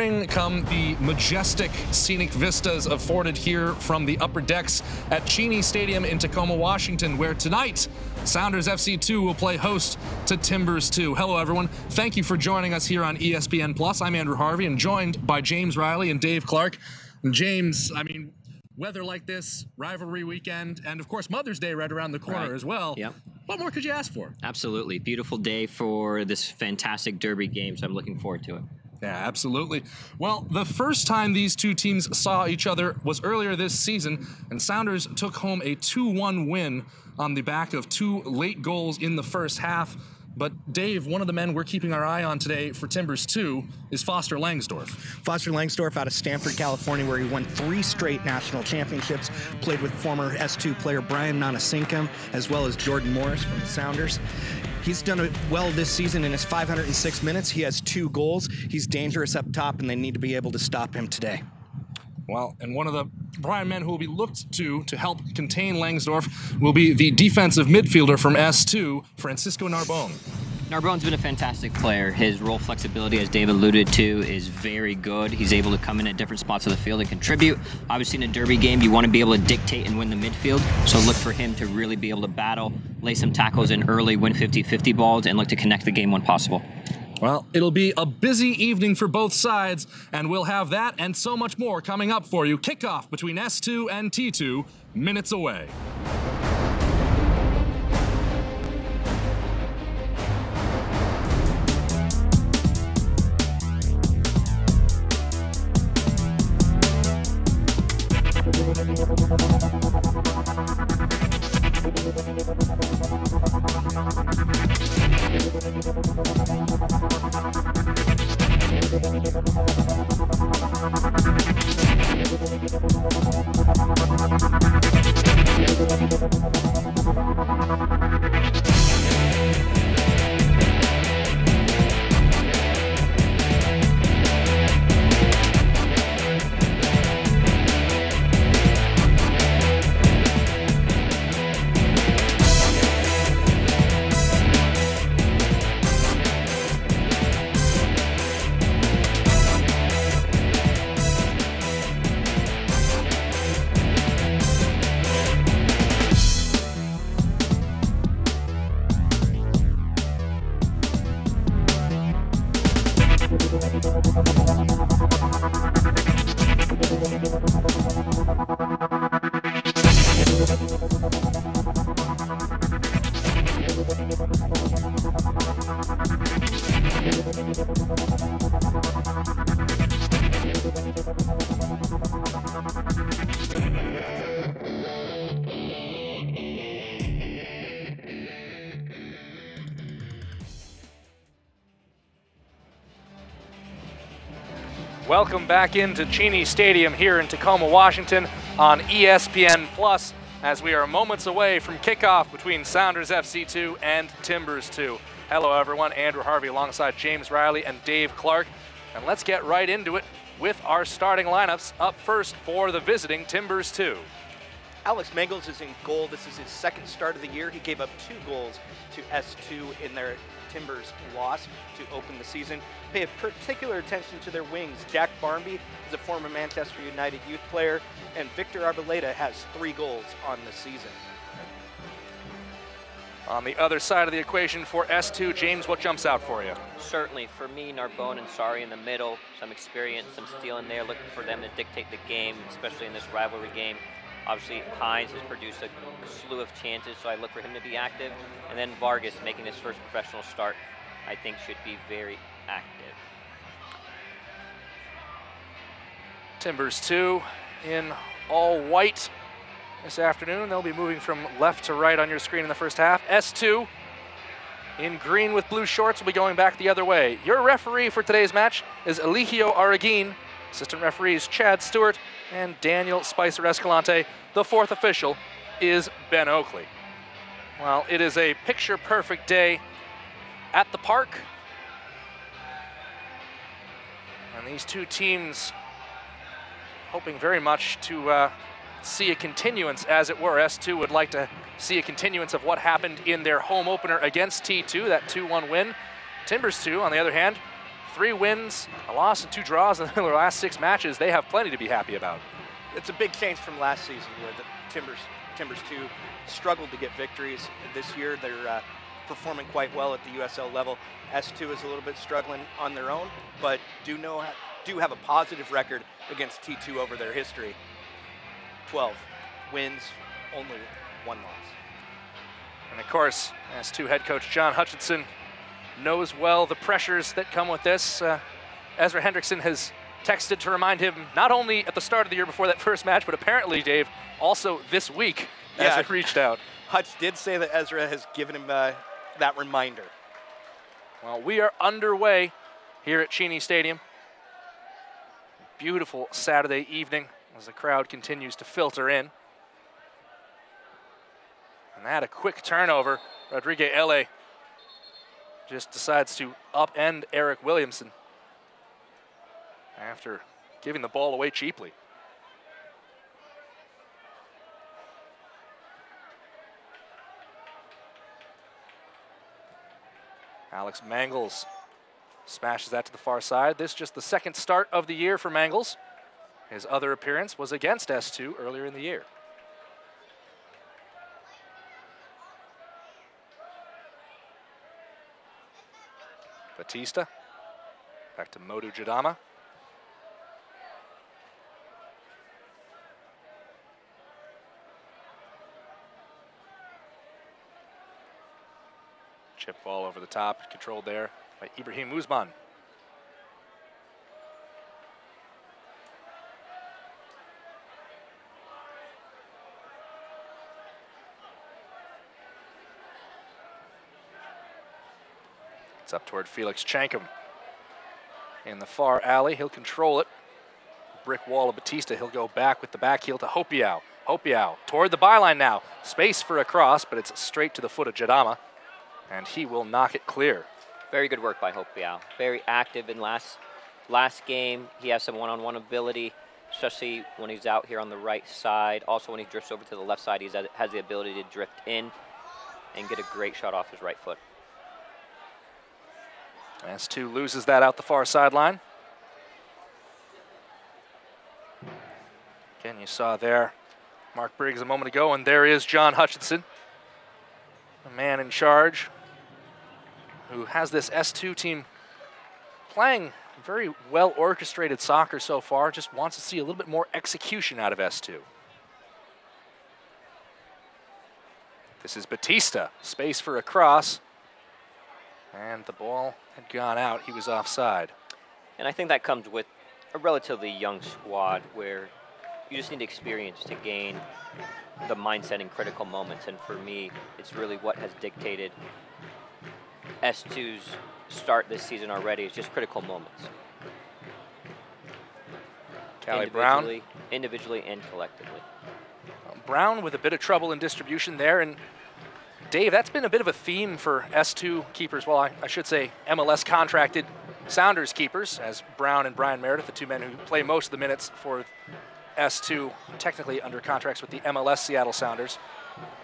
spring come the majestic scenic vistas afforded here from the upper decks at Cheney Stadium in Tacoma, Washington, where tonight Sounders FC2 will play host to Timbers 2. Hello, everyone. Thank you for joining us here on ESPN+. I'm Andrew Harvey and joined by James Riley and Dave Clark. And James, I mean, weather like this, rivalry weekend, and of course Mother's Day right around the corner as well. Yep. What more could you ask for? Absolutely. Beautiful day for this fantastic derby game, so I'm looking forward to it. Yeah, absolutely. Well, the first time these two teams saw each other was earlier this season, and Sounders took home a 2-1 win on the back of two late goals in the first half. But Dave, one of the men we're keeping our eye on today for Timbers 2 is Foster Langsdorff. Foster Langsdorff out of Stanford, California, where he won 3 straight national championships, played with former S2 player Brian Nanasinkum, as well as Jordan Morris from the Sounders. He's done it well this season in his 506 minutes. He has 2 goals. He's dangerous up top, and they need to be able to stop him today. Well, and one of the prime men who will be looked to help contain Langsdorff will be the defensive midfielder from S2, Francisco Narbonne. Narbonne's been a fantastic player. His role flexibility, as Dave alluded to, is very good. He's able to come in at different spots of the field and contribute. Obviously, in a derby game, you want to be able to dictate and win the midfield, so look for him to really be able to battle, lay some tackles in early, win 50-50 balls, and look to connect the game when possible. Well, it'll be a busy evening for both sides, and we'll have that and so much more coming up for you. Kickoff between S2 and T2, minutes away. Welcome back into Cheney Stadium here in Tacoma, Washington on ESPN Plus as we are moments away from kickoff between Sounders FC2 and Timbers 2. Hello everyone, Andrew Harvey alongside James Riley and Dave Clark. And let's get right into it with our starting lineups. Up first for the visiting Timbers 2. Alex Mangles is in goal. This is his second start of the year. He gave up 2 goals to S2 in their Timbers loss to open the season. Pay particular attention to their wings. Jack Barmby is a former Manchester United youth player, and Victor Arboleda has 3 goals on the season. On the other side of the equation for S2, James, what jumps out for you? Certainly, for me, Narbonne and Sari in the middle, some experience, some steel in there, looking for them to dictate the game, especially in this rivalry game. Obviously, Hines has produced a slew of chances, so I look for him to be active. And then Vargas, making his first professional start, I think should be very active. Timbers 2 in all white this afternoon. They'll be moving from left to right on your screen in the first half. S2 in green with blue shorts will be going back the other way. Your referee for today's match is Eligio Araguin. Assistant referees Chad Stewart and Daniel Spicer Escalante. The 4th official is Ben Oakley. Well, it is a picture-perfect day at the park. And these two teams hoping very much to see a continuance, as it were. S2 would like to see a continuance of what happened in their home opener against T2, that 2-1 win. Timbers 2, on the other hand, 3 wins, a loss, and 2 draws in their last 6 matches. They have plenty to be happy about. It's a big change from last season where the Timbers 2 struggled to get victories. This year they're performing quite well at the USL level. S2 is a little bit struggling on their own, but do have a positive record against T2 over their history. 12 wins, only 1 loss. And of course, S2 head coach John Hutchinson knows well the pressures that come with this. Ezra Hendrickson has texted to remind him not only at the start of the year before that first match, but apparently, Dave, also this week as it reached out. Hutch did say that Ezra has given him that reminder. Well, we are underway here at Cheney Stadium. Beautiful Saturday evening as the crowd continues to filter in. And that a quick turnover. Rodrigue Ele just decides to upend Eric Williamson after giving the ball away cheaply. Alex Mangles smashes that to the far side. This just the second start of the year for Mangles. His other appearance was against S2 earlier in the year. Batista, back to Modu Jadama. Chip ball over the top, controlled there by Ibrahim Uzman. It's up toward Felix Chankum. In the far alley, he'll control it. Brick wall of Batista, he'll go back with the back heel to Hopiau. Hopiau toward the byline now. Space for a cross, but it's straight to the foot of Jadama. And he will knock it clear. Very good work by Hopiau. Very active in last game. He has some one-on-one ability, especially when he's out here on the right side. Also, when he drifts over to the left side, he has the ability to drift in and get a great shot off his right foot. S2 loses that out the far sideline. Again, you saw there Mark Briggs a moment ago, and there is John Hutchinson, the man in charge, who has this S2 team playing very well orchestrated soccer so far, just wants to see a little bit more execution out of S2. This is Batista, space for a cross, and the ball had gone out. He was offside. And I think that comes with a relatively young squad where you just need experience to gain the mindset in critical moments. And for me, it's really what has dictated S2's start this season already. It's just critical moments. Callie Brown. Individually and collectively. Brown with a bit of trouble in distribution there. And Dave, that's been a bit of a theme for S2 keepers. Well, I should say MLS contracted Sounders keepers, as Brown and Brian Meredith, the two men who play most of the minutes for S2, technically under contracts with the MLS Seattle Sounders.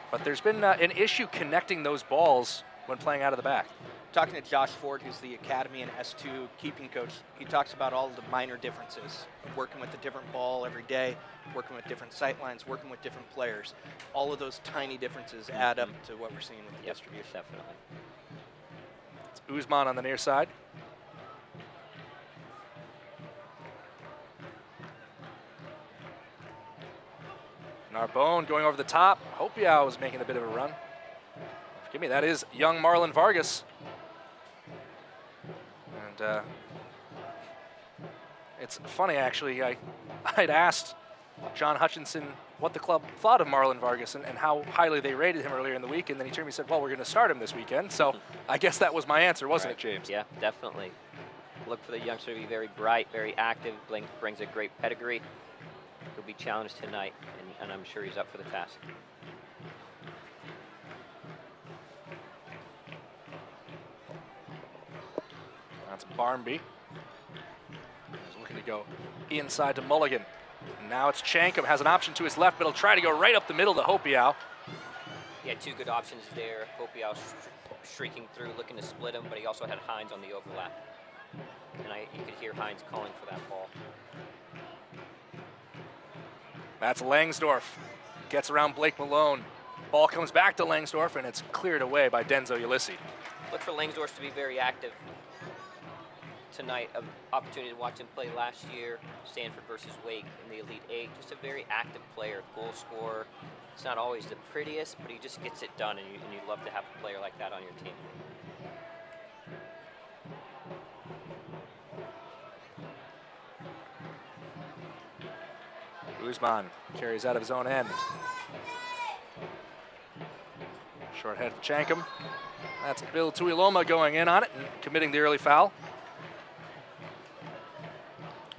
But there's been an issue connecting those balls when playing out of the back. Talking to Josh Ford, who's the Academy and S2 keeping coach, he talks about all the minor differences of working with a different ball every day, working with different sight lines, working with different players. All of those tiny differences add up to what we're seeing with the distribution. Definitely. It's Uzman on the near side. Narbonne going over the top. Hopiau was making a bit of a run. Forgive me, that is young Marlon Vargas. And it's funny, actually. I'd asked John Hutchinson what the club thought of Marlon Vargas and how highly they rated him earlier in the week, and then he turned to me and said, well, we're going to start him this weekend. So I guess that was my answer, wasn't it, James? Yeah, definitely. Look for the youngster to be very bright, very active, brings a great pedigree. He'll be challenged tonight, and I'm sure he's up for the task. That's Barmby. He's looking to go inside to Mulligan. Now it's Chankum, has an option to his left, but he'll try to go right up the middle to Hopiau. He had two good options there. Hopiau shrieking through, looking to split him, but he also had Hines on the overlap. and you could hear Hines calling for that ball. That's Langsdorff. Gets around Blake Malone. Ball comes back to Langsdorff, and it's cleared away by Denzo Ulyssi. Look for Langsdorff to be very active tonight. An opportunity to watch him play last year, Stanford versus Wake in the Elite Eight. Just a very active player, goal scorer. It's not always the prettiest, but he just gets it done, and you'd love to have a player like that on your team. Guzman carries out of his own end. Short head for Chankum. That's Bill Tuiloma going in on it and committing the early foul.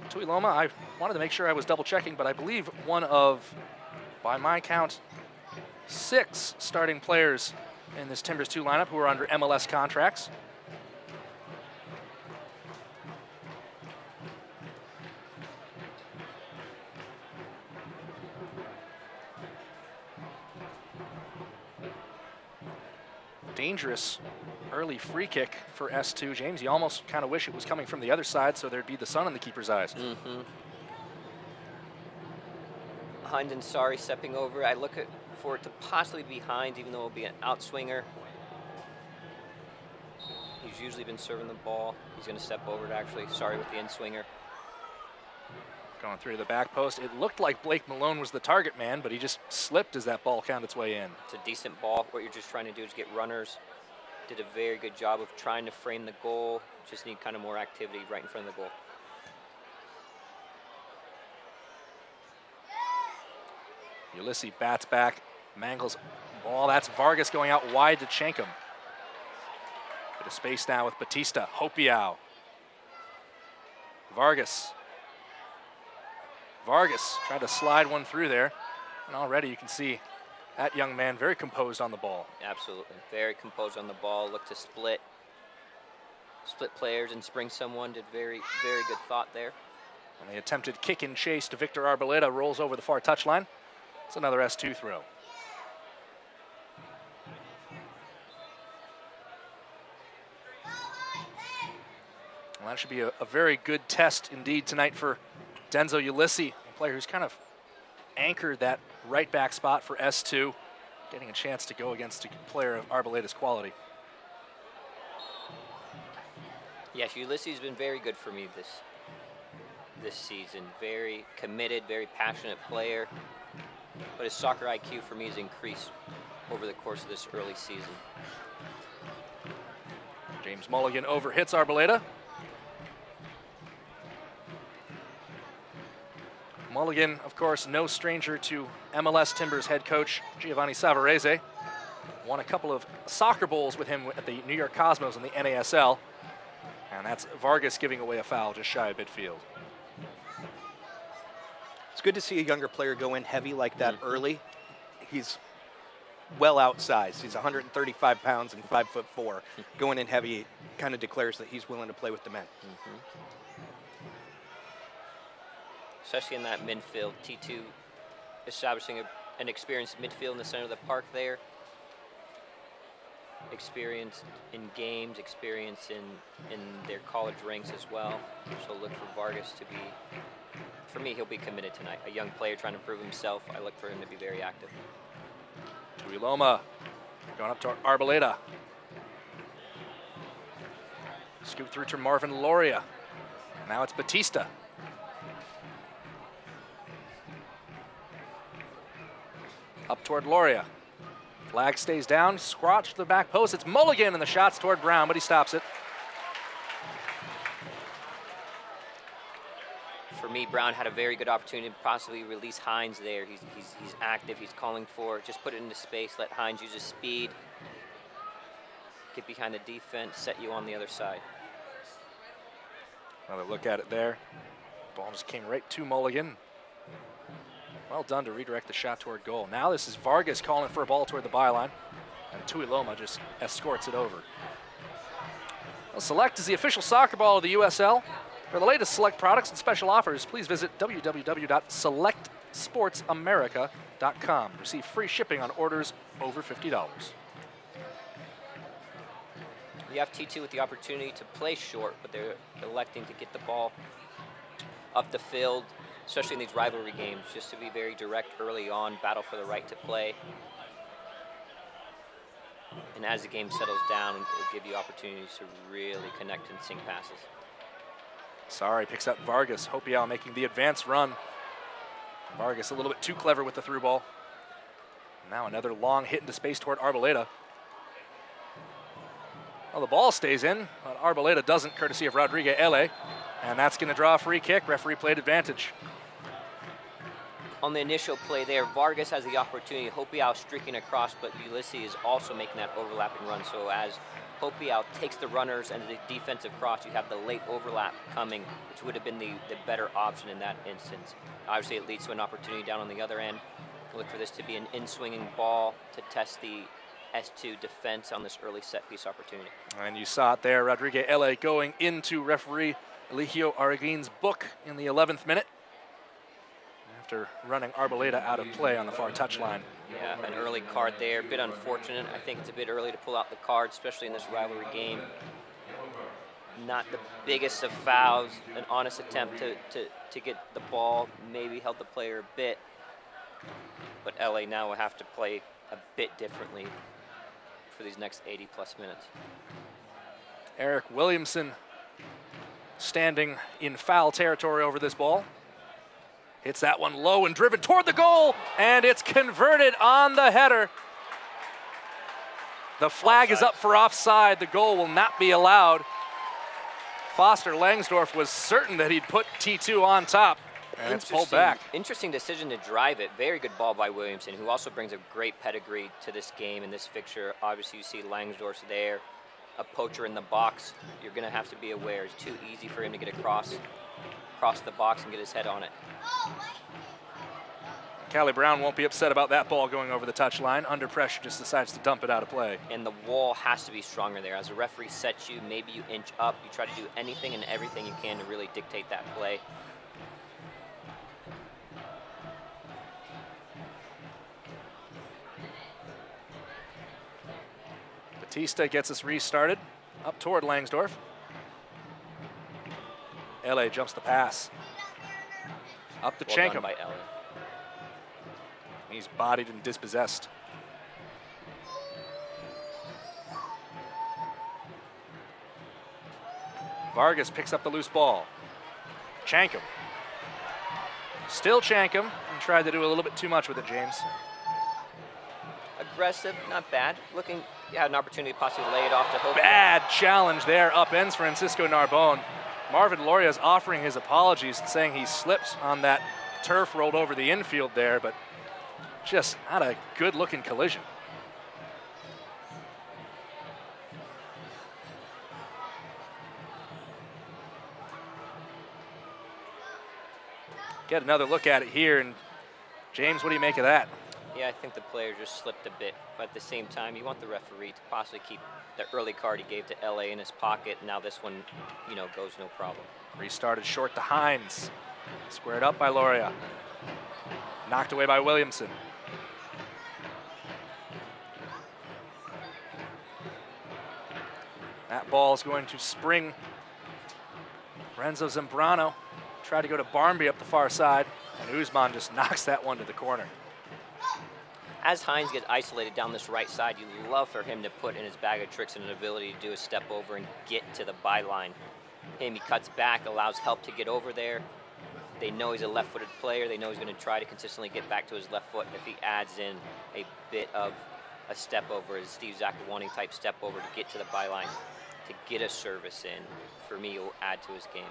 Tuiloma, I wanted to make sure I was double checking, but I believe one of, by my count, 6 starting players in this Timbers 2 lineup who are under MLS contracts. Dangerous early free kick for S2. James, you almost kind of wish it was coming from the other side so there'd be the sun in the keeper's eyes. Hines and Sari stepping over. I look for it to possibly be Hines, even though it'll be an outswinger. He's usually been serving the ball. He's going to step over it, actually. Sari with the in-swinger. Going through to the back post. It looked like Blake Malone was the target man, but he just slipped as that ball found its way in. It's a decent ball. What you're just trying to do is get runners. Did a very good job of trying to frame the goal. Just need kind of more activity right in front of the goal. Ulyssi bats back, mangles ball. That's Vargas going out wide to Chankum. Bit of space now with Batista. Hopiau. Vargas tried to slide one through there, and already you can see that young man very composed on the ball. Absolutely, very composed on the ball. Looked to split players and spring someone. Did very, very good thought there. And the attempted kick and chase to Victor Arboleda rolls over the far touchline. It's another S2 throw. Well, that should be a very good test indeed tonight for Denzo Ulyssi, a player who's kind of anchored that right back spot for S2, getting a chance to go against a player of Arboleda's quality. Yes, Ulyssi's been very good for me this season. Very committed, very passionate player. But his soccer IQ for me has increased over the course of this early season. James Mulligan overhits Arboleda. Mulligan, of course, no stranger to MLS Timbers head coach Giovanni Savarese. Won a couple of soccer bowls with him at the New York Cosmos in the NASL. And that's Vargas giving away a foul just shy of midfield. It's good to see a younger player go in heavy like that early. He's well outsized. He's 135 pounds and 5'4". Going in heavy kind of declares that he's willing to play with the men. Especially in that midfield. T2 establishing an experienced midfield in the center of the park there. Experience in games, experience in their college ranks as well. So look for Vargas to be, for me, he'll be committed tonight. A young player trying to prove himself. I look for him to be very active. Tuiloma going up to Arboleda. Scoop through to Marvin Loria. Now it's Batista. Up toward Loria. Flag stays down, scratch to the back post. It's Mulligan, and the shot's toward Brown, but he stops it. For me, Brown had a very good opportunity to possibly release Hines there. He's active, he's calling for it. Just put it into space, let Hines use his speed. Get behind the defense, set you on the other side. Another look at it there. Ball just came right to Mulligan. Well done to redirect the shot toward goal. Now this is Vargas calling for a ball toward the byline, and Tuiloma just escorts it over. Well, Select is the official soccer ball of the USL. For the latest Select products and special offers, please visit www.selectsportsamerica.com. Receive free shipping on orders over $50. You have T2 with the opportunity to play short, but they're electing to get the ball up the field, especially in these rivalry games, just to be very direct early on, battle for the right to play. And as the game settles down, it'll give you opportunities to really connect and sink passes. Sorry picks up Vargas. Hopial making the advance run. Vargas a little bit too clever with the through ball. Now another long hit into space toward Arboleda. Well, the ball stays in, but Arboleda doesn't, courtesy of Rodrigue Ele. And that's going to draw a free kick. Referee played advantage. On the initial play there, Vargas has the opportunity. Hopial streaking across, but Ulysses is also making that overlapping run. So as Hopial takes the runners and the defensive cross, you have the late overlap coming, which would have been the better option in that instance. Obviously, it leads to an opportunity down on the other end. Look for this to be an in-swinging ball to test the S2 defense on this early set-piece opportunity. And you saw it there, Rodrigue Ele going into referee Eligio Araguin's book in the 11th minute after running Arboleda out of play on the far touchline. Yeah, an early card there, a bit unfortunate. I think it's a bit early to pull out the card, especially in this rivalry game. Not the biggest of fouls, an honest attempt to get the ball, maybe held the player a bit. But LA now will have to play a bit differently for these next 80-plus minutes. Eric Williamson standing in foul territory over this ball. Hits that one low and driven toward the goal, and it's converted on the header. The flag is up for offside. The goal will not be allowed. Foster Langsdorff was certain that he'd put T2 on top, and it's pulled back. Interesting decision to drive it. Very good ball by Williamson, who also brings a great pedigree to this game and this fixture. Obviously, you see Langsdorff there, a poacher in the box. You're going to have to be aware. It's too easy for him to get across the box and get his head on it. Callie Brown won't be upset about that ball going over the touchline. Under pressure, just decides to dump it out of play. And the wall has to be stronger there. As a referee sets you, maybe you inch up. You try to do anything and everything you can to really dictate that play. Batista gets us restarted up toward Langsdorff. LA jumps the pass. Up to Well Chankum. done by LA. He's bodied and dispossessed. Vargas picks up the loose ball. Chankum. Still Chankum, and tried to do a little bit too much with it, James. Aggressive, not bad. Looking, you had an opportunity to possibly lay it off to Hope. Bad challenge there, upends Francisco Narbonne. Marvin Loria is offering his apologies and saying he slipped on that turf, rolled over the infield there, but just not a good-looking collision. Get another look at it here, and James, what do you make of that? Yeah, I think the player just slipped a bit, but at the same time, you want the referee to possibly keep the early card he gave to LA in his pocket. Now this one, goes no problem. Restarted short to Hines. Squared up by Loria. Knocked away by Williamson. That ball is going to spring. Renzo Zambrano tried to go to Barmby up the far side, and Usman just knocks that one to the corner. As Hines gets isolated down this right side, you love for him to put in his bag of tricks and an ability to do a step over and get to the byline. He cuts back, allows help to get over there. They know he's a left-footed player. They know he's going to try to consistently get back to his left foot. If he adds in a bit of a step over, a Steve Zakawani type step over to get to the byline, to get a service in, for me, it will add to his game.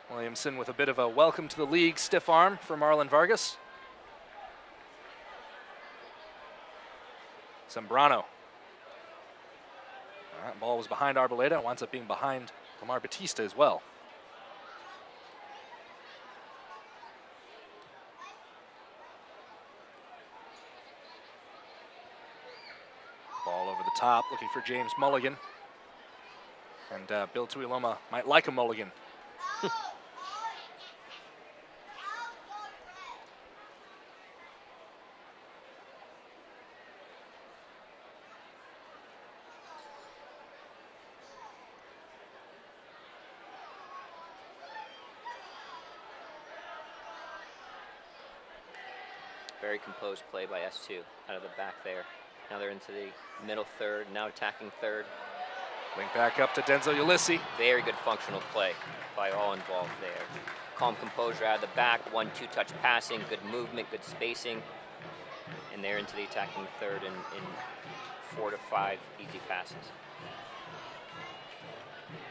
Williamson with a bit of a welcome to the league stiff arm for Marlon Vargas. Zambrano. That ball was behind Arboleda. It winds up being behind Lamar Batista as well. Ball over the top, looking for James Mulligan. And Bill Tuiloma might like a mulligan. Very composed play by S2 out of the back there. Now they're into the middle third, now attacking third. Link back up to Denzel Ulysses. Very good functional play by all involved there. Calm composure out of the back, 1-2 touch passing, good movement, good spacing. And they're into the attacking third in 4 to 5 easy passes.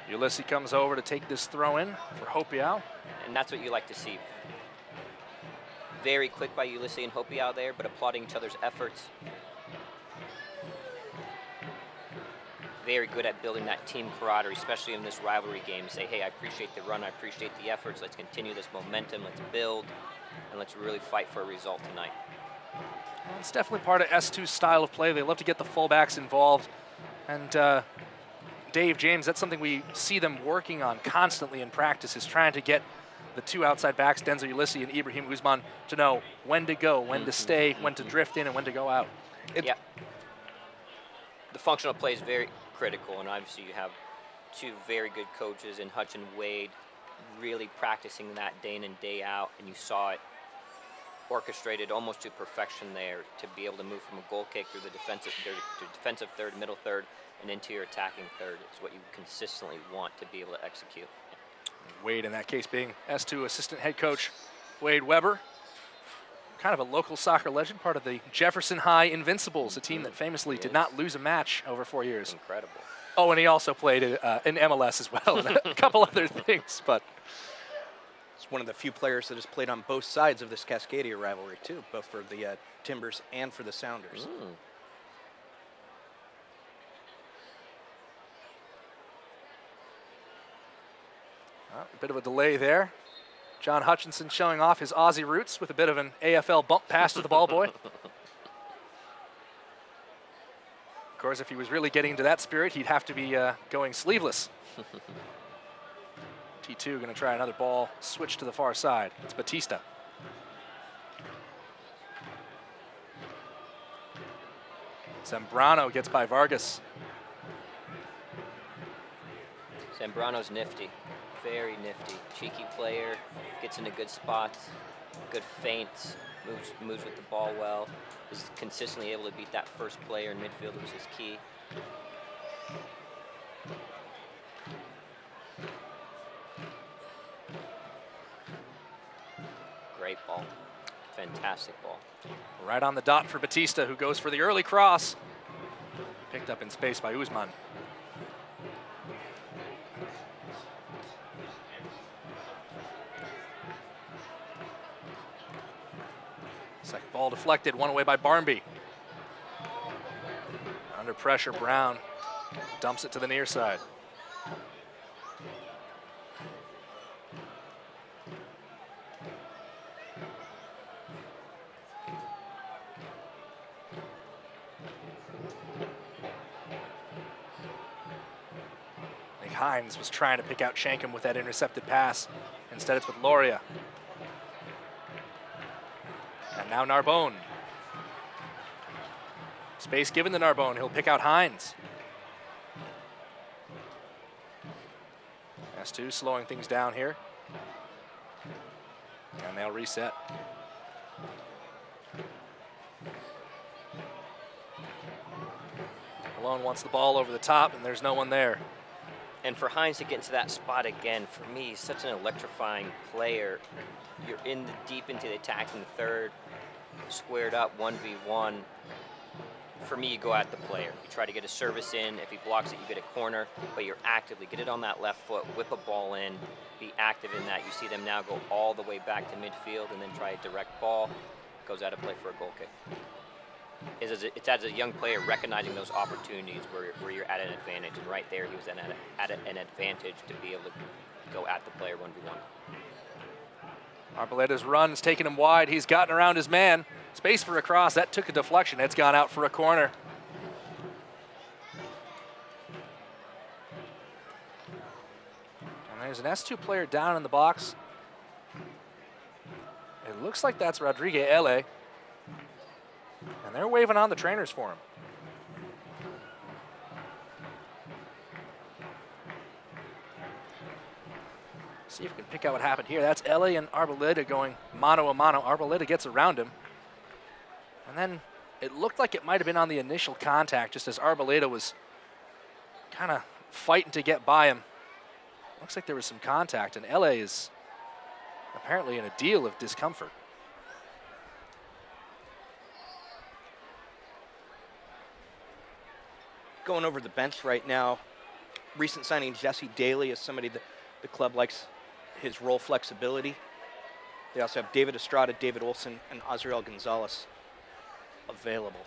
Ulysses comes over to take this throw in for Hopiao. And that's what you like to see. Very quick by Ulysses and Hopiao there, but applauding each other's efforts. Very good at building that team camaraderie, especially in this rivalry game. Say, hey, I appreciate the run, I appreciate the efforts, let's continue this momentum, let's build, and let's really fight for a result tonight. Well, it's definitely part of S2's style of play. They love to get the fullbacks involved. And Dave, James, that's something we see them working on constantly in practice, is trying to get the two outside backs, Denzel Ulysses and Ibrahim Guzman, to know when to go, when to stay, when to drift in, and when to go out. Yeah. The functional play is very critical, and obviously you have two very good coaches in Hutch and Wade really practicing that day in and day out, and you saw it orchestrated almost to perfection there to be able to move from a goal kick through the defensive third, middle third, and into your attacking third is what you consistently want to be able to execute. Wade, in that case, being S2 assistant head coach Wade Weber, kind of a local soccer legend, part of the Jefferson High Invincibles, a team that famously did not lose a match over 4 years. Incredible. Oh, and he also played in MLS as well, and a couple other things. But it's one of the few players that has played on both sides of this Cascadia rivalry, too, both for the Timbers and for the Sounders. A bit of a delay there. John Hutchinson showing off his Aussie roots with a bit of an AFL bump pass to the ball boy. Of course, if he was really getting into that spirit, he'd have to be going sleeveless. T2 going to try another ball switch to the far side. It's Batista. Zambrano gets by Vargas. Zambrano's nifty. Very nifty. Cheeky player, gets into good spots, good feints, moves with the ball well, is consistently able to beat that first player in midfield, which is key. Great ball. Fantastic ball. Right on the dot for Batista, who goes for the early cross. Picked up in space by Guzman. Second ball deflected, one away by Barnby. Under pressure, Brown dumps it to the near side. Hines was trying to pick out Shankham with that intercepted pass. Instead, it's with Loria. And now Narbonne. Space given to Narbonne. He'll pick out Hines. S2 slowing things down here. And they'll reset. Malone wants the ball over the top, and there's no one there. And for Hines to get into that spot again, for me, he's such an electrifying player. You're deep into the attacking third, squared up, 1v1. For me, you go at the player. You try to get a service in. If he blocks it, you get a corner. But you're actively, get it on that left foot, whip a ball in, be active in that. You see them now go all the way back to midfield and then try a direct ball. Goes out of play for a goal kick. It's as a young player recognizing those opportunities where you're at an advantage, and right there he was at an advantage to be able to go at the player 1v1. Arboleda's run's taking him wide. He's gotten around his man. Space for a cross. That took a deflection. It's gone out for a corner. And there's an S2 player down in the box. It looks like that's Rodrigue Ele. And they're waving on the trainers for him. See if we can pick out what happened here. That's Ele and Arboleda going mano a mano. Arboleda gets around him. And then it looked like it might have been on the initial contact, just as Arboleda was kind of fighting to get by him. Looks like there was some contact, and LA is apparently in a deal of discomfort. Going over the bench right now, recent signing Jesse Daly is somebody that the club likes his role flexibility. They also have David Estrada, David Olson, and Azriel Gonzalez available.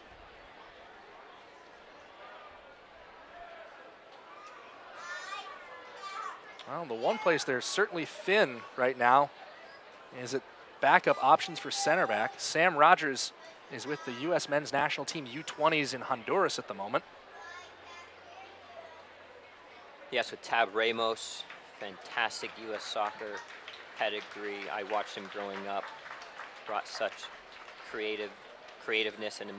Well, the one place they're certainly thin right now is at backup options for center back. Sam Rogers is with the U.S. men's national team U20s in Honduras at the moment. Yes, with Tab Ramos, fantastic U.S. soccer pedigree. I watched him growing up, brought such creativeness and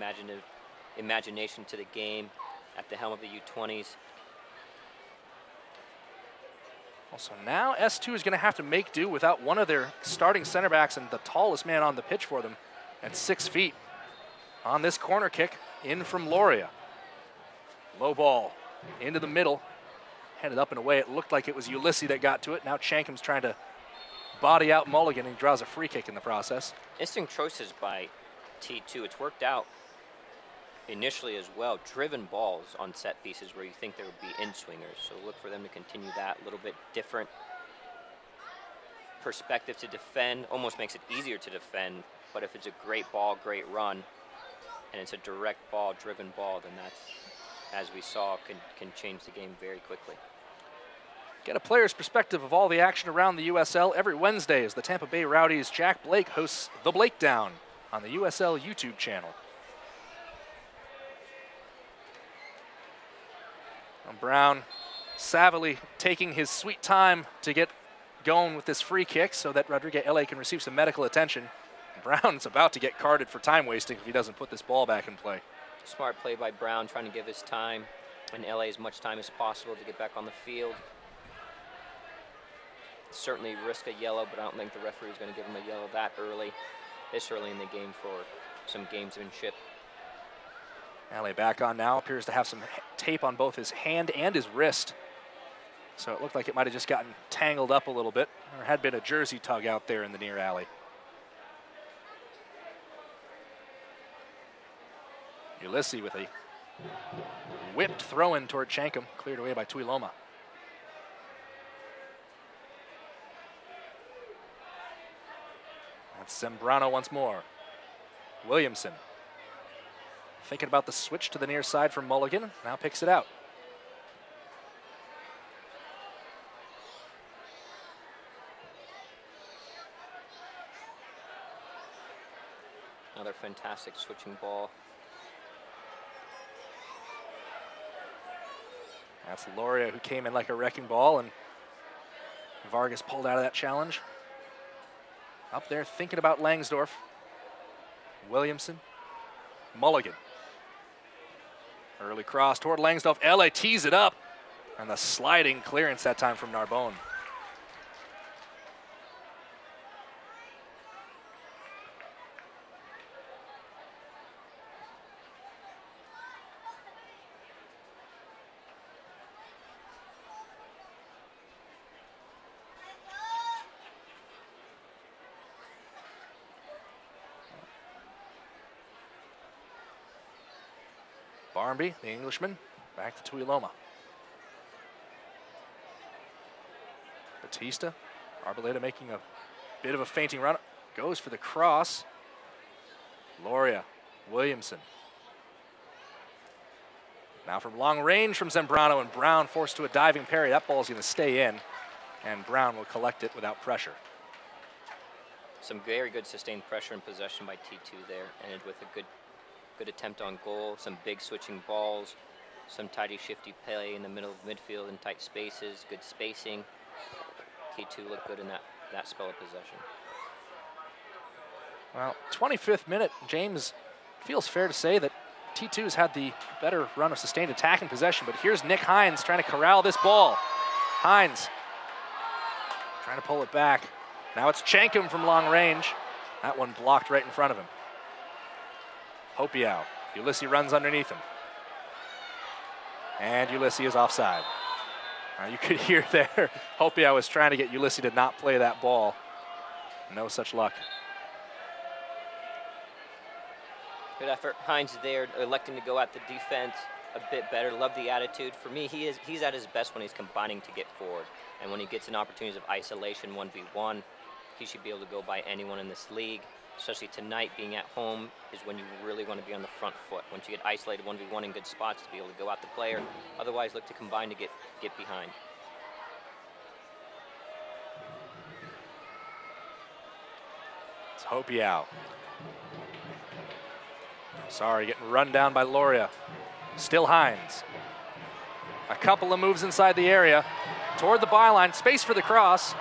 imagination to the game at the helm of the U20s. So now S2 is going to have to make do without one of their starting center backs and the tallest man on the pitch for them at 6 feet. On this corner kick, in from Loria. Low ball into the middle, headed up and away. It looked like it was Ulysses that got to it. Now Chankham's trying to body out Mulligan, and he draws a free kick in the process. Interesting choices by T2. It's worked out initially as well. Driven balls on set pieces where you think there would be in-swingers. So look for them to continue that. A little bit different perspective to defend. Almost makes it easier to defend. But if it's a great ball, great run, and it's a direct ball, driven ball, then that's, as we saw, can change the game very quickly. Get a player's perspective of all the action around the USL every Wednesday as the Tampa Bay Rowdies' Jack Blake hosts The Blake Down on the USL YouTube channel. And Brown savvily taking his sweet time to get going with this free kick so that Rodriguez LA can receive some medical attention. Brown's about to get carded for time wasting if he doesn't put this ball back in play. Smart play by Brown, trying to give his time and LA as much time as possible to get back on the field. Certainly risk a yellow, but I don't think the referee is going to give him a yellow this early in the game for some gamesmanship. LA back on now, appears to have some tape on both his hand and his wrist. So it looked like it might have just gotten tangled up a little bit. There had been a jersey tug out there in the near alley. Ulysses with a whipped throw-in toward Shankham, cleared away by Tuiloma. That's Zambrano once more. Williamson thinking about the switch to the near side from Mulligan, now picks it out. Another fantastic switching ball. That's Loria who came in like a wrecking ball, and Vargas pulled out of that challenge. Up there thinking about Langsdorff. Williamson. Mulligan. Early cross toward Langsdorff. LA tees it up. And the sliding clearance that time from Narbonne. Barnby, the Englishman, back to Tuiloma. Batista, Arboleda making a bit of a fainting run, goes for the cross. Loria, Williamson. Now from long range from Zambrano, and Brown forced to a diving parry. That ball's going to stay in, and Brown will collect it without pressure. Some very good sustained pressure and possession by T2 there, and with a good attempt on goal, some big switching balls, some tidy shifty play in the middle of midfield in tight spaces, good spacing. T2 looked good in that spell of possession. Well, 25th minute, James, feels fair to say that T2's had the better run of sustained attack and possession, but here's Nick Hines trying to corral this ball. Hines trying to pull it back. Now it's Shankham from long range. That one blocked right in front of him. Hopiau. Ulysses runs underneath him. And Ulysses is offside. You could hear there, Hopiau was trying to get Ulysses to not play that ball. No such luck. Good effort. Hines there, electing to go at the defense a bit better. Love the attitude. For me, he's at his best when he's combining to get forward. And when he gets in opportunities of isolation 1v1, he should be able to go by anyone in this league. Especially tonight, being at home is when you really want to be on the front foot. Once you get isolated 1v1 in good spots, to be able to go at the player. Otherwise, look to combine to get behind. It's Hopiau. Sorry, getting run down by Loria. Still Hines. A couple of moves inside the area. Toward the byline, space for the cross.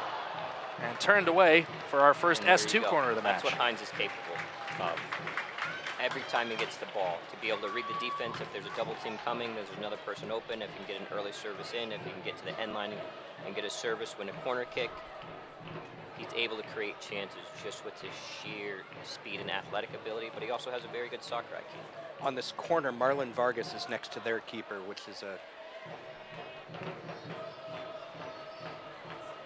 And turned away for our first S2 corner of the match. That's what Hines is capable of. Every time he gets the ball, to be able to read the defense. If there's a double team coming, there's another person open. If he can get an early service in, if he can get to the end line and get a service, win a corner kick, he's able to create chances just with his sheer speed and athletic ability, but he also has a very good soccer IQ. On this corner, Marlon Vargas is next to their keeper, which is a...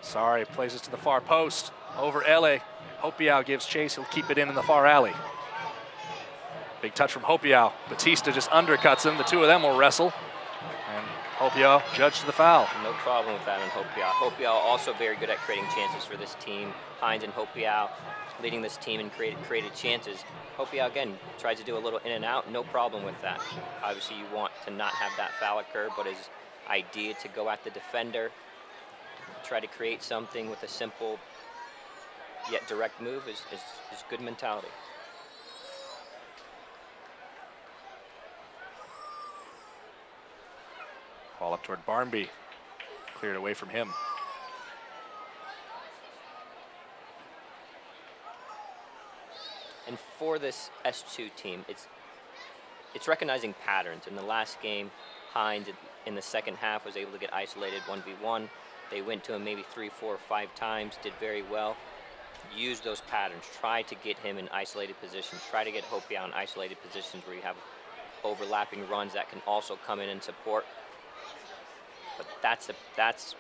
Sorry, plays it to the far post. Over Ele. Hopiau gives chase. He'll keep it in the far alley. Big touch from Hopiau. Batista just undercuts him. The two of them will wrestle. And Hopiau judged to the foul. No problem with that on Hopiau. Hopiau also very good at creating chances for this team. Hines and Hopiau leading this team and created chances. Hopiau, again, tries to do a little in and out. No problem with that. Obviously, you want to not have that foul occur, but his idea to go at the defender, try to create something with a simple yet direct move is good mentality. Ball up toward Barnby. Cleared away from him. And for this S2 team, it's recognizing patterns. In the last game, Hines in the second half was able to get isolated 1v1. They went to him maybe 3, 4, 5 times, did very well. Use those patterns. Try to get him in isolated positions. Try to get Hopiau in isolated positions where you have overlapping runs that can also come in and support. But that's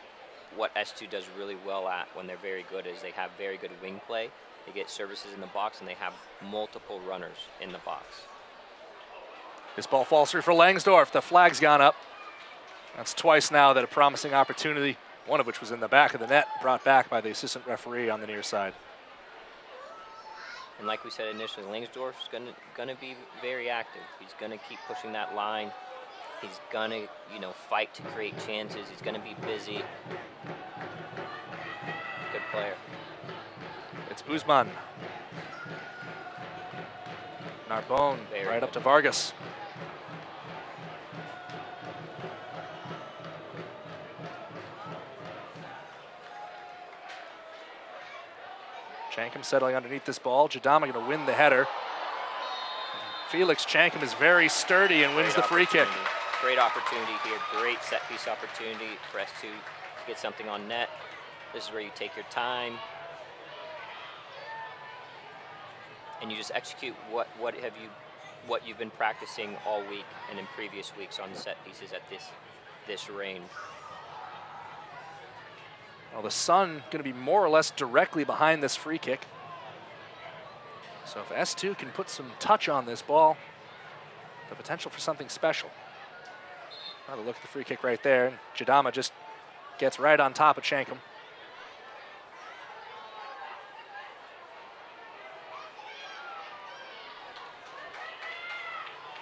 what S2 does really well at when they're very good, is they have very good wing play. They get services in the box, and they have multiple runners in the box. This ball falls through for Langsdorff. The flag's gone up. That's twice now that a promising opportunity, one of which was in the back of the net, brought back by the assistant referee on the near side. And like we said initially, Langsdorff's gonna be very active. He's gonna keep pushing that line. He's gonna, fight to create chances. He's gonna be busy. Good player. It's Guzman. Narbonne right up to Vargas. Chankum settling underneath this ball. Jadama going to win the header. Felix Chankum is very sturdy and wins the free kick. Great opportunity here. Great set piece opportunity for S2 to get something on net. This is where you take your time and you just execute what you've been practicing all week and in previous weeks on set pieces at this range. Well, the Sun going to be more or less directly behind this free kick. So if S2 can put some touch on this ball, the potential for something special. Another look at the free kick right there. And Jadama just gets right on top of Chankum.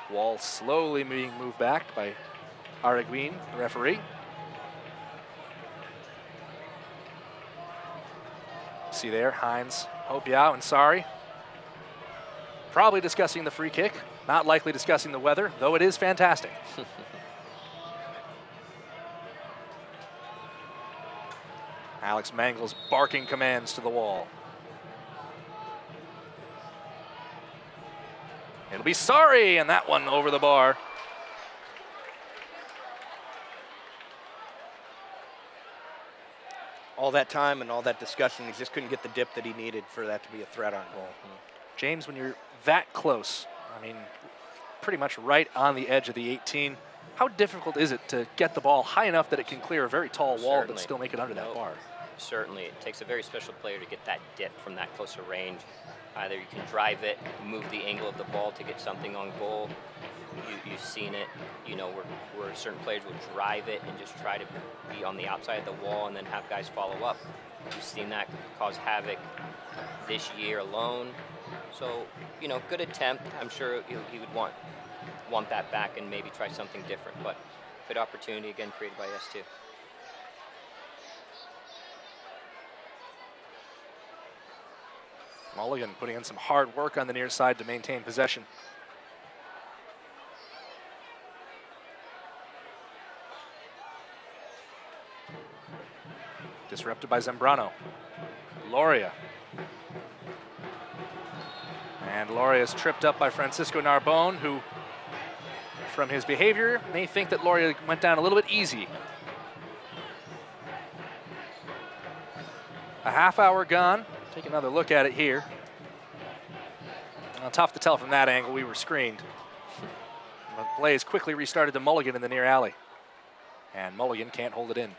Wall slowly being moved back by Araguin, the referee. See there, Hines, Hopiau, and Sari. Probably discussing the free kick, not likely discussing the weather, though it is fantastic. Alex Mangles barking commands to the wall. It'll be Sari, and that one over the bar. All that time and all that discussion, he just couldn't get the dip that he needed for that to be a threat on goal. James, when you're that close I mean, pretty much right on the edge of the 18. How difficult is it to get the ball high enough that it can clear a very tall wall but still make it under that bar? Certainly. It takes a very special player to get that dip from that closer range. Either you can drive it, move the angle of the ball to get something on goal. You've seen it, where certain players will drive it and just try to be on the outside of the wall and then have guys follow up. You've seen that cause havoc this year alone. So, good attempt. I'm sure he would want that back and maybe try something different. But good opportunity again created by S2. Mulligan putting in some hard work on the near side to maintain possession. Disrupted by Zambrano. Loria. And Loria is tripped up by Francisco Narbonne, who, from his behavior, may think that Loria went down a little bit easy. A half hour gone. Take another look at it here. Tough to tell from that angle. We were screened. But Blaze quickly restarted to Mulligan in the near alley. And Mulligan can't hold it in.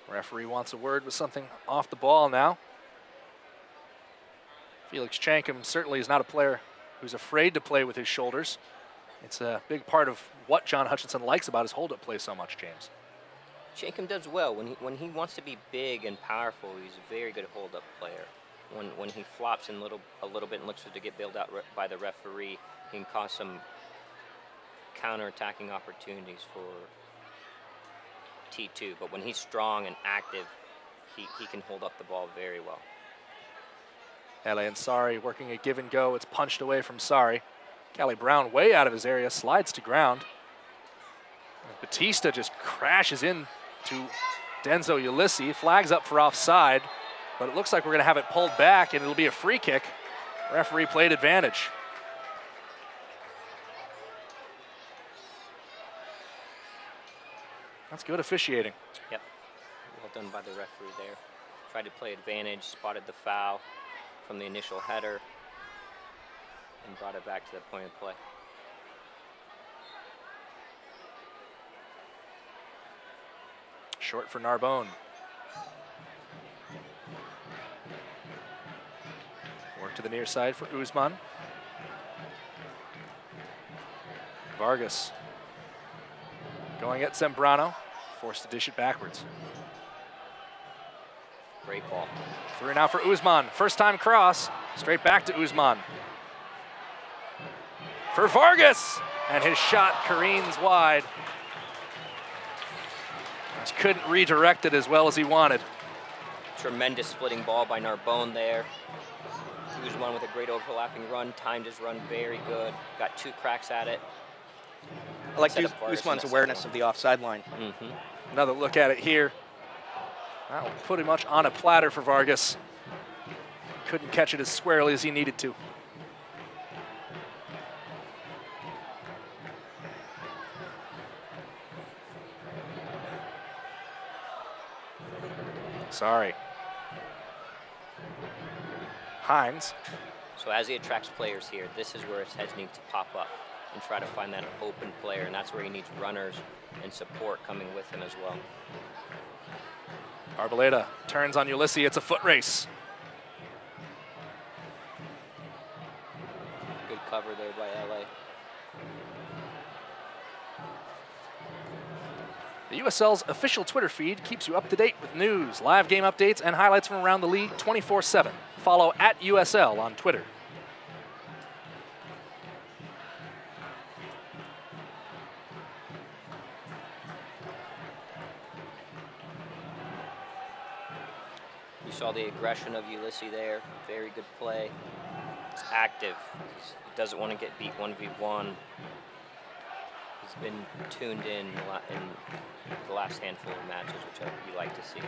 Referee wants a word with something off the ball now. Felix Chankum certainly is not a player who's afraid to play with his shoulders. It's a big part of what John Hutchinson likes about his hold-up play so much, James. Chankum does well. When he wants to be big and powerful, he's a very good hold-up player. When he flops a little bit and looks to get bailed out by the referee, he can cause some counter-attacking opportunities for T2, but when he's strong and active, he can hold up the ball very well. LA and Sari working a give and go. It's punched away from Sari. Callie Brown way out of his area, slides to ground. Batista just crashes in to Denzo Ulysses, flags up for offside, but it looks like we're going to have it pulled back and it'll be a free kick. Referee played advantage. That's good officiating. Yep. Well done by the referee there. Tried to play advantage, spotted the foul from the initial header, and brought it back to the point of play. Short for Narbonne. Work to the near side for Uzman. Vargas going at Zambrano, forced to dish it backwards. Great ball. Through now for Uzman. First time cross, straight back to Uzman. For Vargas, and his shot careens wide. Just couldn't redirect it as well as he wanted. Tremendous splitting ball by Narbonne there. Uzman with a great overlapping run, timed his run very good. Got two cracks at it. I like Usman's awareness of the offside line. Mm-hmm. Another look at it here. That was pretty much on a platter for Vargas. Couldn't catch it as squarely as he needed to. Sorry. Hines. So as he attracts players here, this is where his heads need to pop up and try to find that open player, and that's where he needs runners and support coming with him as well. Arboleda turns on Ulysses. It's a foot race. Good cover there by LA. The USL's official Twitter feed keeps you up to date with news, live game updates, and highlights from around the league 24/7. Follow @USL on Twitter. You saw the aggression of Ulysses there. Very good play. He's active. He doesn't want to get beat 1v1. He's been tuned in the last handful of matches, which we like to see.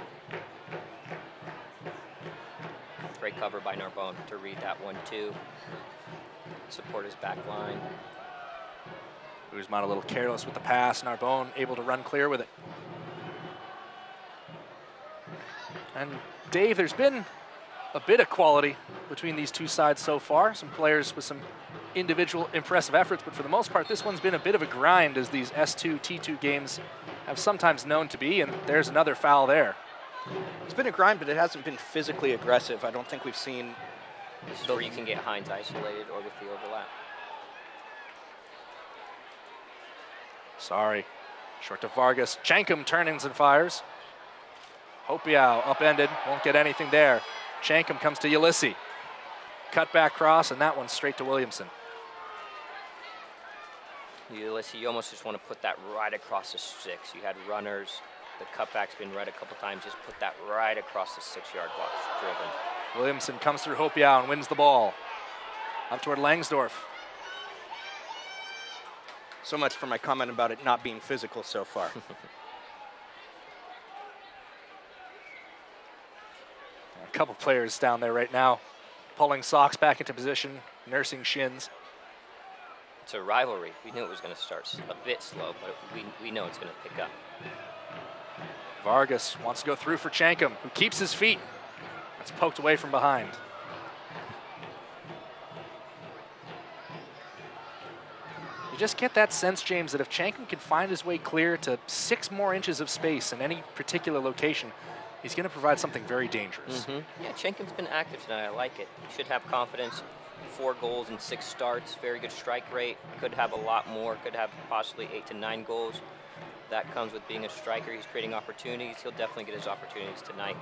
Great cover by Narbonne to read that 1-2. Support his back line. Guzman a little careless with the pass. Narbonne able to run clear with it. And Dave, there's been a bit of quality between these two sides so far. Some players with some individual impressive efforts, but for the most part, this one's been a bit of a grind, as these S2, T2 games have sometimes known to be, and there's another foul there. It's been a grind, but it hasn't been physically aggressive. I don't think we've seen... This is where you can get Hines isolated or with the overlap. Sorry. Short to Vargas. Chankum turns and fires. Hopiau upended. Won't get anything there. Chankum comes to Ulysses. Cut back cross, and that one straight to Williamson. Ulysses, you almost just want to put that right across the six. You had runners. The cutback's been right a couple times. Just put that right across the 6-yard box, driven. Williamson comes through Hopiau and wins the ball. Up toward Langsdorff. So much for my comment about it not being physical so far. A couple players down there right now, pulling socks back into position, nursing shins. It's a rivalry. We knew it was going to start a bit slow, but we know it's going to pick up. Vargas wants to go through for Chankum, who keeps his feet. It's poked away from behind. You just get that sense, James, that if Chankum can find his way clear to 6 more inches of space in any particular location, he's going to provide something very dangerous. Yeah, Chankum's been active tonight. I like it. He should have confidence. 4 goals in 6 starts. Very good strike rate. Could have a lot more. Could have possibly 8 to 9 goals. That comes with being a striker. He's creating opportunities. He'll definitely get his opportunities tonight.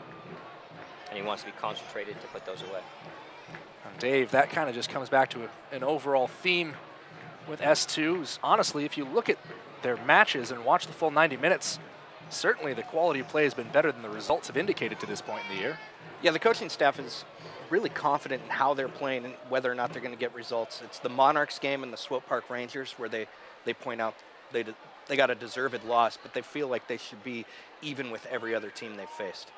And he wants to be concentrated to put those away. And Dave, that kind of just comes back to an overall theme with S2s. Honestly, if you look at their matches and watch the full 90 minutes, certainly the quality of play has been better than the results have indicated to this point in the year. Yeah, the coaching staff is really confident in how they're playing and whether or not they're going to get results. It's the Monarchs game and the Swope Park Rangers where they point out they got a deserved loss, but they feel like they should be even with every other team they've faced.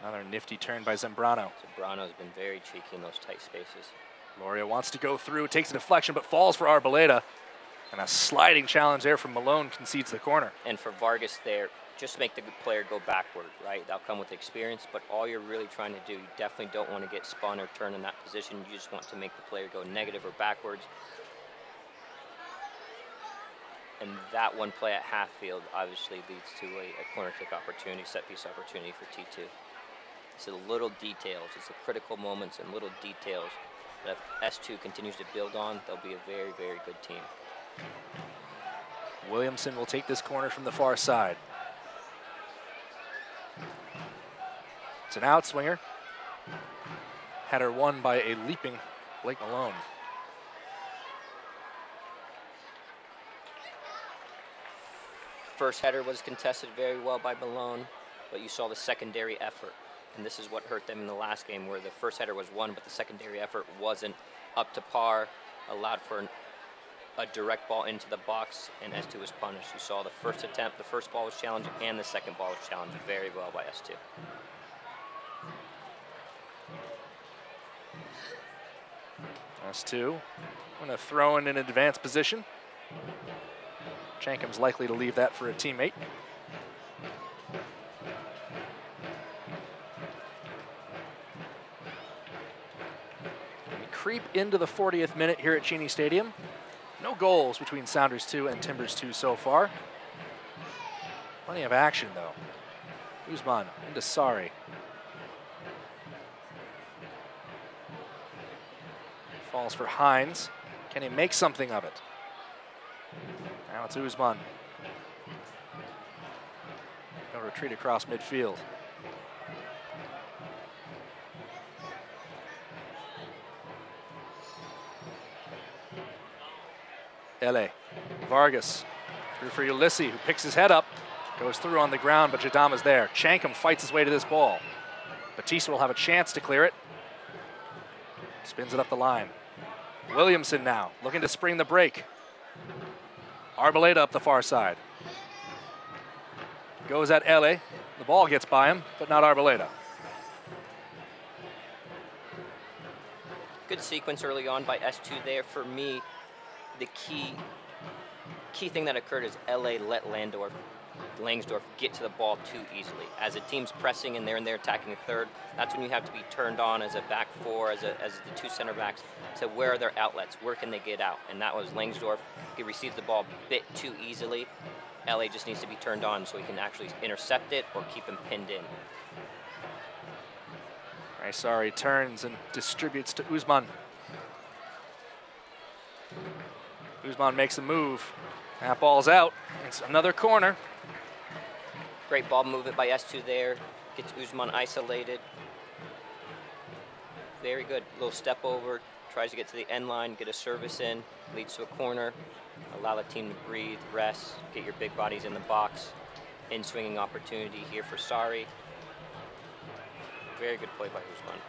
Another nifty turn by Zambrano. Zambrano's been very cheeky in those tight spaces. Loria wants to go through, takes a deflection, but falls for Arboleda. And a sliding challenge there from Malone concedes the corner. And for Vargas there, just make the good player go backward, right? That'll come with experience, but all you're really trying to do, you definitely don't want to get spun or turn in that position. You just want to make the player go negative or backwards. And that one play at half field obviously leads to a corner kick opportunity, set piece opportunity for T2. It's the little details, it's the critical moments and little details that if S2 continues to build on, they'll be a very, very good team. Williamson will take this corner from the far side. It's an outswinger. Header won by a leaping Blake Malone. First header was contested very well by Malone, but you saw the secondary effort. And this is what hurt them in the last game, where the first header was won, but the secondary effort wasn't up to par, allowed for a direct ball into the box, and S2 was punished. You saw the first attempt, the first ball was challenged, and the second ball was challenged very well by S2. S2 going to throw in an advanced position. Chankum's likely to leave that for a teammate. We creep into the 40th minute here at Cheney Stadium. No goals between Sounders 2 and Timbers 2 so far. Plenty of action, though. Guzman into Sari. Falls for Hines. Can he make something of it? Now it's Guzman. He'll retreat across midfield. Ele. Vargas. Through for Ulysses, who picks his head up. Goes through on the ground, but Jadama's there. Chankum fights his way to this ball. Batista will have a chance to clear it. Spins it up the line. Williamson now, looking to spring the break. Arboleda up the far side. Goes at Ele. The ball gets by him, but not Arboleda. Good sequence early on by S2 there. For me, the key thing that occurred is LA let Langsdorff get to the ball too easily. As a team's pressing and they're in there attacking a third, that's when you have to be turned on as a back four, as the two center backs, to where are their outlets, where can they get out? And that was Langsdorff. He receives the ball a bit too easily. LA just needs to be turned on so he can actually intercept it or keep him pinned in. Raisari turns and distributes to Usman. Usman makes a move. That ball's out. It's another corner. Great ball movement by S2 there. Gets Usman isolated. Very good. Little step over. Tries to get to the end line, get a service in. Leads to a corner. Allow the team to breathe, rest, get your big bodies in the box. In-swinging opportunity here for Sari. Very good play by Usman.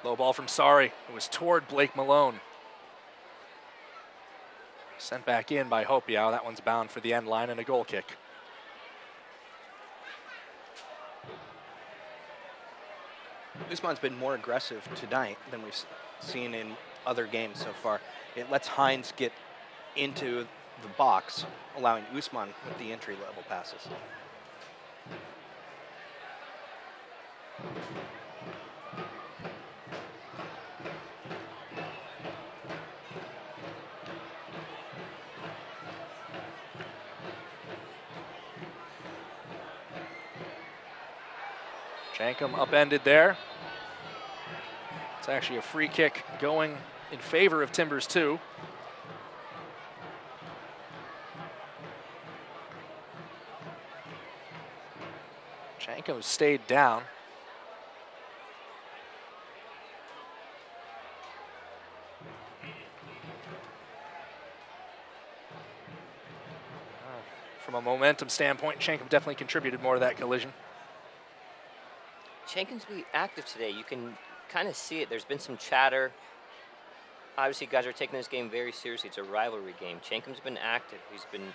Low ball from Sari. It was toward Blake Malone. Sent back in by Hopiao. That one's bound for the end line and a goal kick. Usman's been more aggressive tonight than we've seen in other games so far. It lets Hines get into the box, allowing Usman with the entry-level passes. Jankum upended there. It's actually a free kick going in favor of Timbers 2. Jankum stayed down. From a momentum standpoint, Jankum definitely contributed more to that collision. Chankum's been active today. You can kind of see it. There's been some chatter. Obviously, guys are taking this game very seriously. It's a rivalry game. Chankum's been active. He's been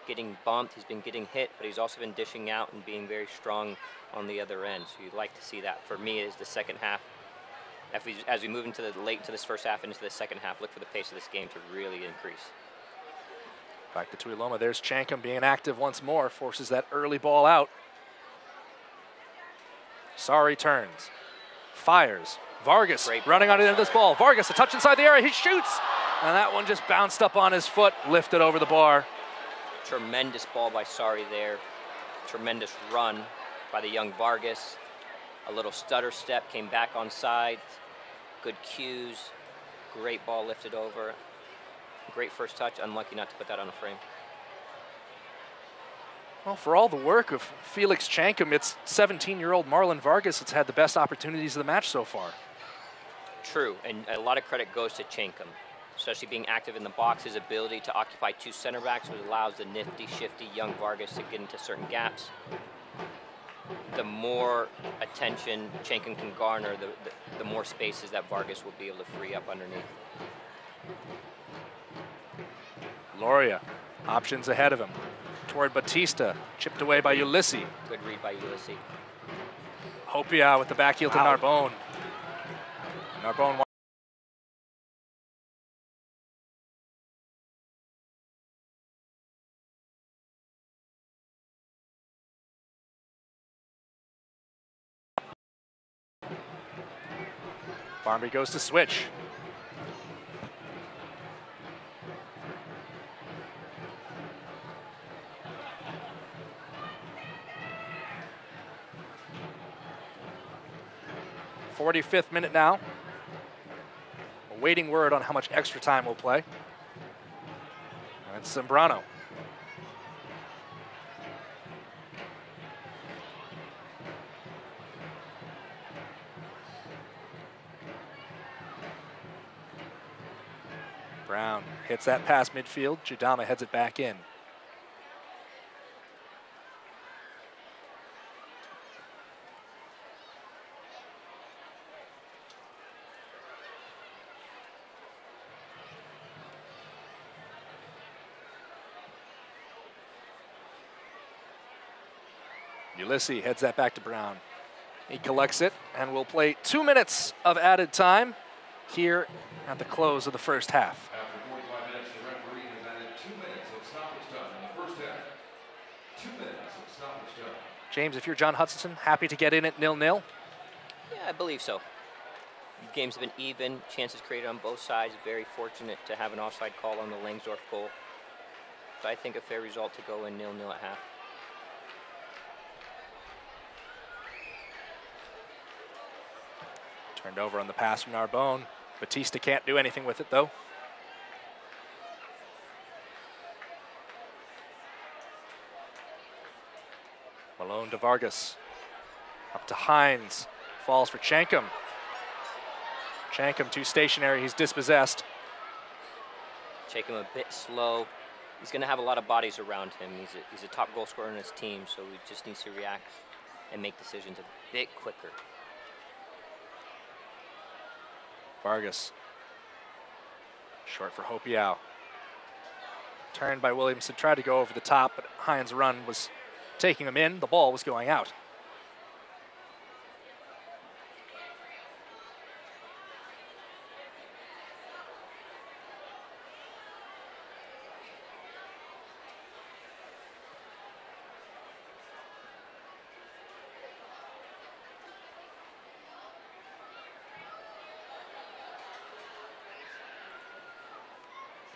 getting bumped. He's been getting hit, but he's also been dishing out and being very strong on the other end. So you'd like to see that. For me, is the second half. As we move into this first half and into the second half, look for the pace of this game to really increase. Back to Tuiloma. There's Chankum being active once more. Forces that early ball out. Sari turns, fires. Vargas running on into this ball. Vargas, a touch inside the area. He shoots, and that one just bounced up on his foot, lifted over the bar. Tremendous ball by Sari there. Tremendous run by the young Vargas. A little stutter step, came back on side. Good cues. Great ball lifted over. Great first touch. Unlucky not to put that on a frame. Well, for all the work of Felix Chankum, it's 17-year-old Marlon Vargas that's had the best opportunities of the match so far. True, and a lot of credit goes to Chankum, especially being active in the box. His ability to occupy two center backs, which allows the nifty, shifty young Vargas to get into certain gaps. The more attention Chankum can garner, the more spaces that Vargas will be able to free up underneath. Loria, options ahead of him. Toward Batista, chipped away by Ulysses. Good read by Ulysses. Hopia with the back heel to Narbonne. Narbonne. Barmby goes to switch. .45th minute now. Awaiting word on how much extra time we'll play. And it's Zambrano. Brown hits that pass midfield. Judama heads it back in. Ulysses heads that back to Brown. He collects it and will play 2 minutes of added time here at the close of the first half. After 45 minutes, the referee has added 2 minutes of stoppage time in the first half. 2 minutes of stoppage time. James, if you're John Hutchinson, happy to get in at 0-0? Yeah, I believe so. Games have been even, chances created on both sides. Very fortunate to have an offside call on the Langsdorff goal. So I think a fair result to go in 0-0 at half. Turned over on the pass from Narbonne. Batista can't do anything with it, though. Malone to Vargas. Up to Hines. Falls for Chankum. Chankum too stationary. He's dispossessed. Chankum a bit slow. He's going to have a lot of bodies around him. He's a top goal scorer in his team, so he just needs to react and make decisions a bit quicker. Vargas. Short for Hopiau. Turned by Williamson, tried to go over the top, but Hines' run was taking him in. The ball was going out.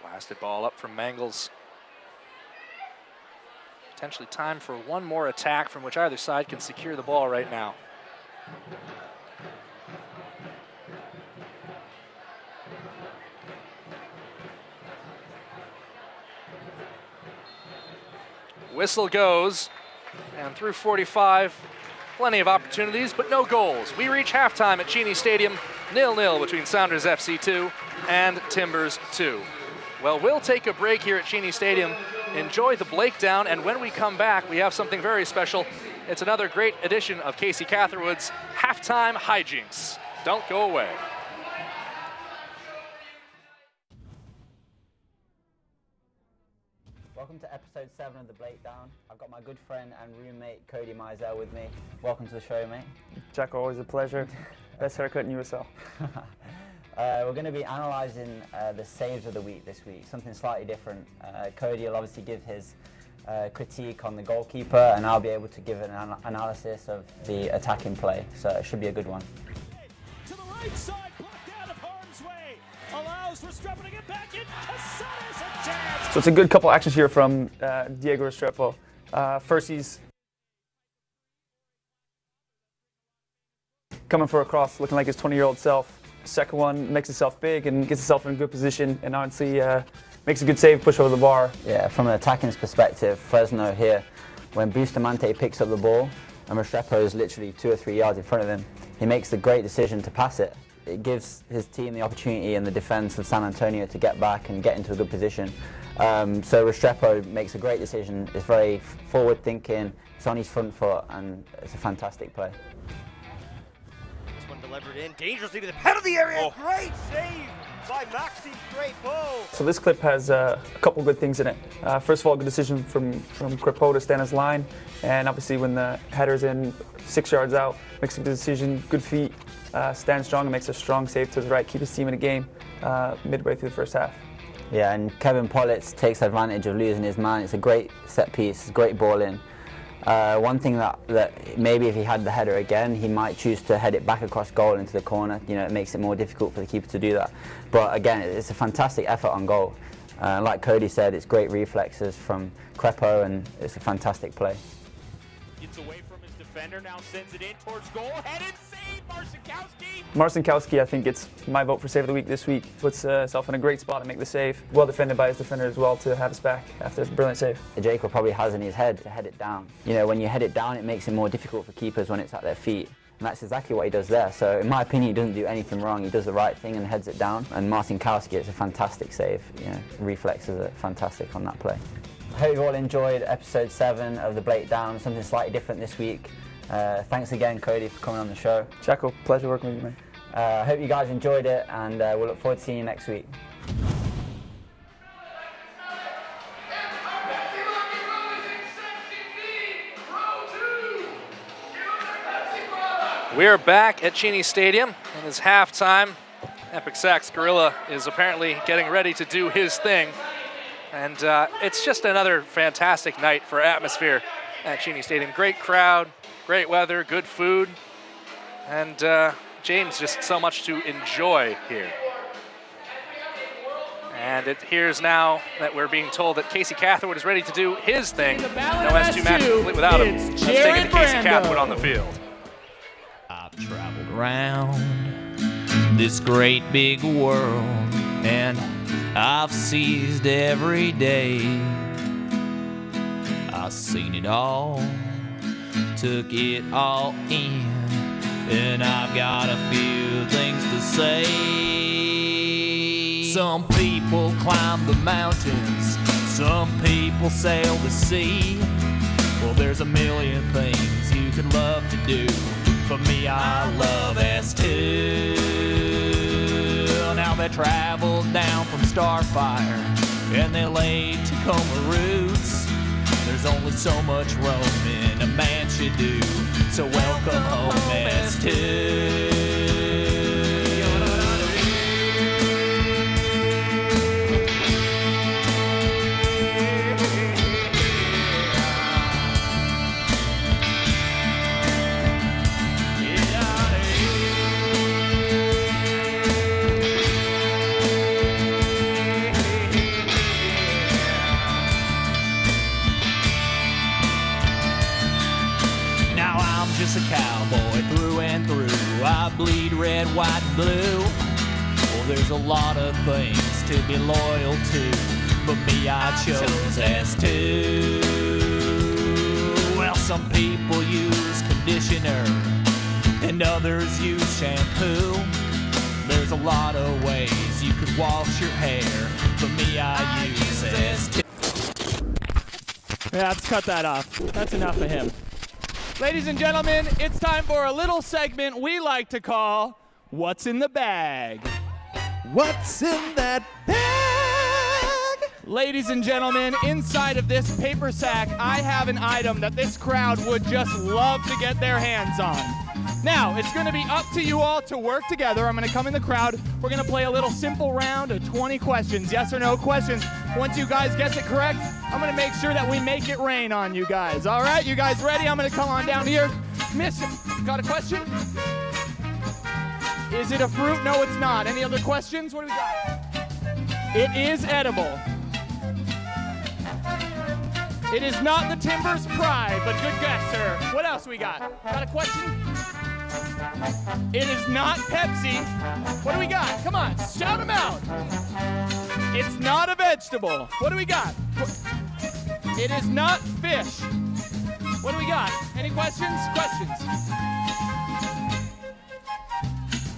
Blasted ball up from Mangles. Potentially time for one more attack from which either side can secure the ball right now. Whistle goes, and through 45, plenty of opportunities, but no goals. We reach halftime at Cheney Stadium, 0-0 between Sounders FC 2 and Timbers 2. Well, we'll take a break here at Cheney Stadium, enjoy the Blakedown, and when we come back, we have something very special. It's another great edition of Casey Catherwood's Halftime Hijinks. Don't go away. Welcome to episode 7 of the Blakedown. I've got my good friend and roommate Cody Mizell with me. Welcome to the show, mate. Jack, always a pleasure. Best haircut in USL. We're going to be analysing the saves of the week this week, something slightly different. Cody will obviously give his critique on the goalkeeper, and I'll be able to give an analysis of the attacking play, so it should be a good one. To the right side, blocked out of harm's way, allows Restrepo to get back in. Casares a chance. So it's a good couple actions here from Diego Restrepo. First, he's coming for a cross, looking like his 20-year-old self. Second one makes himself big and gets himself in a good position, and honestly makes a good save, push over the bar. Yeah, from an attacking perspective, Fresno here, when Bustamante picks up the ball and Restrepo is literally 2 or 3 yards in front of him, he makes the great decision to pass it. It gives his team the opportunity and the defense of San Antonio to get back and get into a good position. So Restrepo makes a great decision. It's very forward thinking, it's on his front foot, and it's a fantastic play. Delivered in dangerously to the penalty area. Oh. Great save by Maxi Crepeau. So this clip has a couple good things in it. First of all, good decision from Crepeau to stand his line, and obviously when the header's in 6 yards out, makes a good decision, good feet, stands strong and makes a strong save to the right, keep his team in the game midway through the first half. Yeah, and Kevin Politz takes advantage of losing his man. It's a great set piece, great ball in. One thing that maybe if he had the header again, he might choose to head it back across goal into the corner. You know, it makes it more difficult for the keeper to do that. But again, it's a fantastic effort on goal. Like Cody said, it's great reflexes from Crepeau, and it's a fantastic play. Gets away from his defender, now sends it in towards goal. Headed save, Marcinkowski. Marcinkowski, I think, gets my vote for save of the week this week. Puts himself in a great spot to make the save. Well defended by his defender as well to have us back after a brilliant save. Jacob probably has in his head to head it down. You know, when you head it down, it makes it more difficult for keepers when it's at their feet. And that's exactly what he does there. So in my opinion, he doesn't do anything wrong. He does the right thing and heads it down. And Martin Kowski, it's a fantastic save. You know, reflexes are fantastic on that play. I hope you all enjoyed episode 7 of the Blake Down, something slightly different this week. Thanks again, Cody, for coming on the show. Jacko, pleasure working with you, man. I hope you guys enjoyed it, and we'll look forward to seeing you next week. We're back at Cheney Stadium, and it's halftime. Epic Sax Gorilla is apparently getting ready to do his thing. And it's just another fantastic night for atmosphere at Cheney Stadium. Great crowd, great weather, good food, and James, just so much to enjoy here. And it here's now that we're being told that Casey Catherwood is ready to do his thing. No S2 match complete without him. Let's take it to Casey Catherwood on the field. I've traveled around this great big world, and I've seized every day. I've seen it all, took it all in, and I've got a few things to say. Some people climb the mountains, some people sail the sea. Well, there's a million things you could love to do. For me, I love S2. Now they traveled down from Starfire and they laid Tacoma roots. There's only so much roaming a man should do. So welcome home, S2. A cowboy through and through. I bleed red, white, and blue. Well, there's a lot of things to be loyal to, but me, I chose S2. Well, some people use conditioner and others use shampoo. There's a lot of ways you could wash your hair, but me, I use S2. Yeah, let's cut that off. That's enough of him. Ladies and gentlemen, it's time for a little segment we like to call What's in the Bag? What's in that bag? Ladies and gentlemen, inside of this paper sack, I have an item that this crowd would just love to get their hands on. Now, it's going to be up to you all to work together. I'm going to come in the crowd. We're going to play a little simple round of 20 questions, yes or no questions. Once you guys guess it correct, I'm going to make sure that we make it rain on you guys. All right, you guys ready? I'm going to come on down here. Miss, got a question? Is it a fruit? No, it's not. Any other questions? What do we got? It is edible. It is not the Timbers Pride, but good guess, sir. What else we got? Got a question? It is not Pepsi. What do we got? Come on, shout them out. It's not a vegetable. What do we got? It is not fish. What do we got? Any questions? Questions.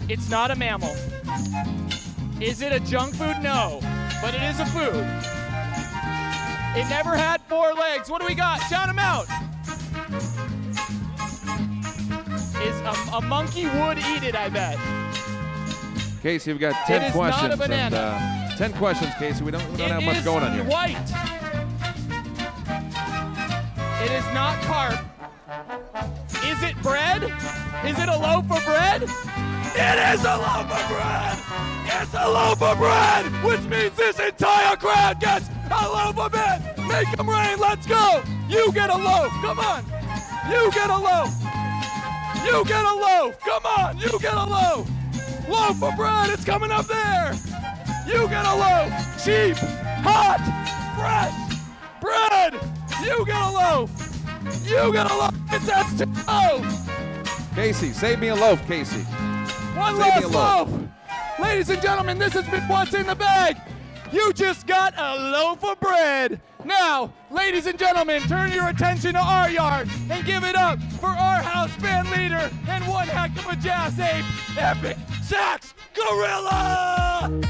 It's not a mammal. Is it a junk food? No, but it is a food. It never had 4 legs. What do we got? Shout them out. Is a monkey would eat it, I bet. Casey, we've got 10 questions. Not a banana. And, 10 questions, Casey. We don't have much going on here. It is white. It is not carp. Is it bread? Is it a loaf of bread? It is a loaf of bread! It's a loaf of bread! Which means this entire crowd gets a loaf of bread! Make them rain, let's go! You get a loaf, come on! You get a loaf! You get a loaf, come on! You get a loaf! Loaf of bread, it's coming up there! You get a loaf! Cheap, hot, fresh bread! You get a loaf! You get a loaf! It's S2 loaf! Casey, save me a loaf, Casey. One last loaf. Ladies and gentlemen, this has been What's in the Bag. You just got a loaf of bread. Now, ladies and gentlemen, turn your attention to our yard and give it up for our house band leader and one heck of a jazz ape, Epic Sax Gorilla!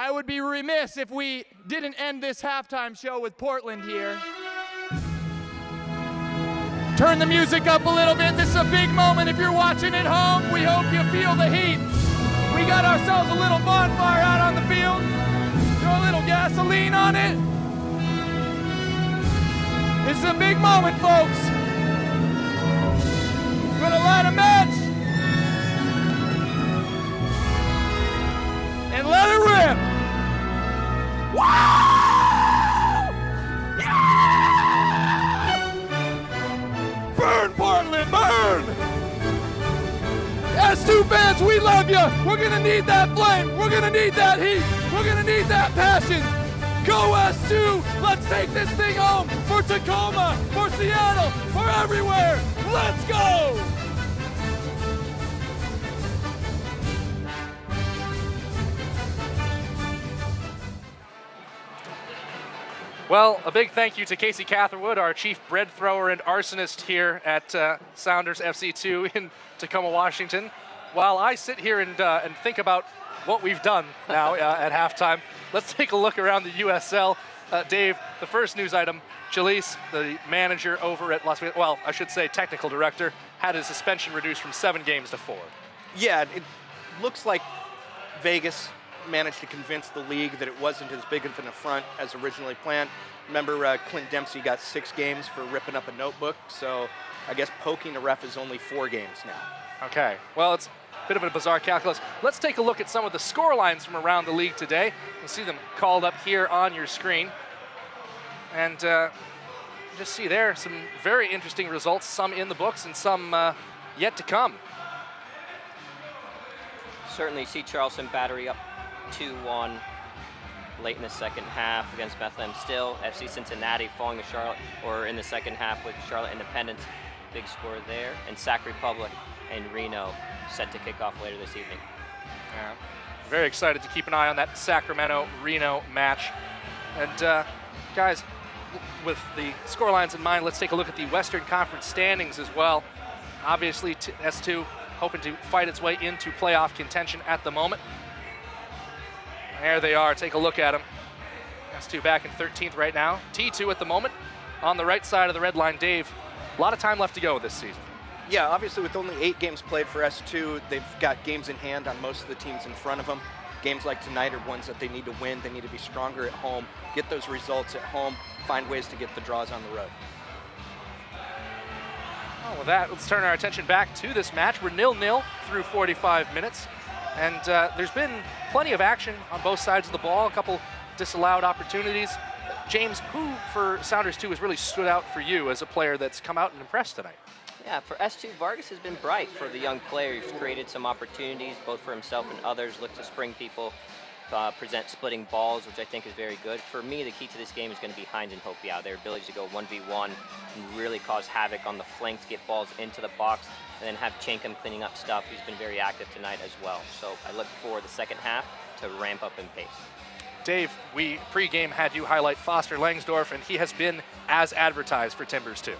I would be remiss if we didn't end this halftime show with Portland here. Turn the music up a little bit. This is a big moment. If you're watching at home, we hope you feel the heat. We got ourselves a little bonfire out on the field. Throw a little gasoline on it. This is a big moment, folks. We're gonna light a match and let it rip. Woo! Yeah! Burn, Portland, burn! S2 fans, we love you. We're gonna need that flame. We're gonna need that heat. We're gonna need that passion. Go S2! Let's take this thing home for Tacoma, for Seattle, for everywhere. Let's go! Well, a big thank you to Casey Catherwood, our chief bread thrower and arsonist here at Sounders FC2 in Tacoma, Washington. While I sit here and think about what we've done now at halftime, let's take a look around the USL. Dave, the first news item, Jalise, the manager over at Las Vegas, well, I should say technical director, had his suspension reduced from 7 games to 4. Yeah, it looks like Vegas managed to convince the league that it wasn't as big of an affront as originally planned. Remember, Clint Dempsey got 6 games for ripping up a notebook, so I guess poking a ref is only 4 games now. Okay, well, it's a bit of a bizarre calculus. Let's take a look at some of the score lines from around the league today. You'll see them called up here on your screen. And just see there some very interesting results, some in the books and some yet to come. Certainly see Charleston Battery up 2-1 late in the second half against Bethlehem Still. FC Cincinnati falling to Charlotte, or in the second half with Charlotte Independence. Big score there. And Sac Republic and Reno set to kick off later this evening. Yeah. Very excited to keep an eye on that Sacramento-Reno match. And guys, with the score lines in mind, let's take a look at the Western Conference standings as well. Obviously, S2 hoping to fight its way into playoff contention at the moment. There they are. Take a look at them. S2 back in 13th right now. T2 at the moment on the right side of the red line. Dave, a lot of time left to go this season. Yeah, obviously with only 8 games played for S2, they've got games in hand on most of the teams in front of them. Games like tonight are ones that they need to win. They need to be stronger at home, get those results at home, find ways to get the draws on the road. Well, with that, let's turn our attention back to this match. We're 0-0 through 45 minutes. And there's been plenty of action on both sides of the ball, a couple disallowed opportunities. James, who for Sounders 2 has really stood out for you as a player that's come out and impressed tonight? Yeah, for S2, Vargas has been bright for the young player. He's created some opportunities, both for himself and others, looked to spring people present splitting balls, which I think is very good. For me, the key to this game is going to be Hines and Hopia. Their ability to go 1v1 and really cause havoc on the flanks, get balls into the box, and then have Chankum cleaning up stuff. He's been very active tonight as well. So I look for the second half to ramp up in pace. Dave, we pregame had you highlight Foster Langsdorff, and he has been as advertised for Timbers too.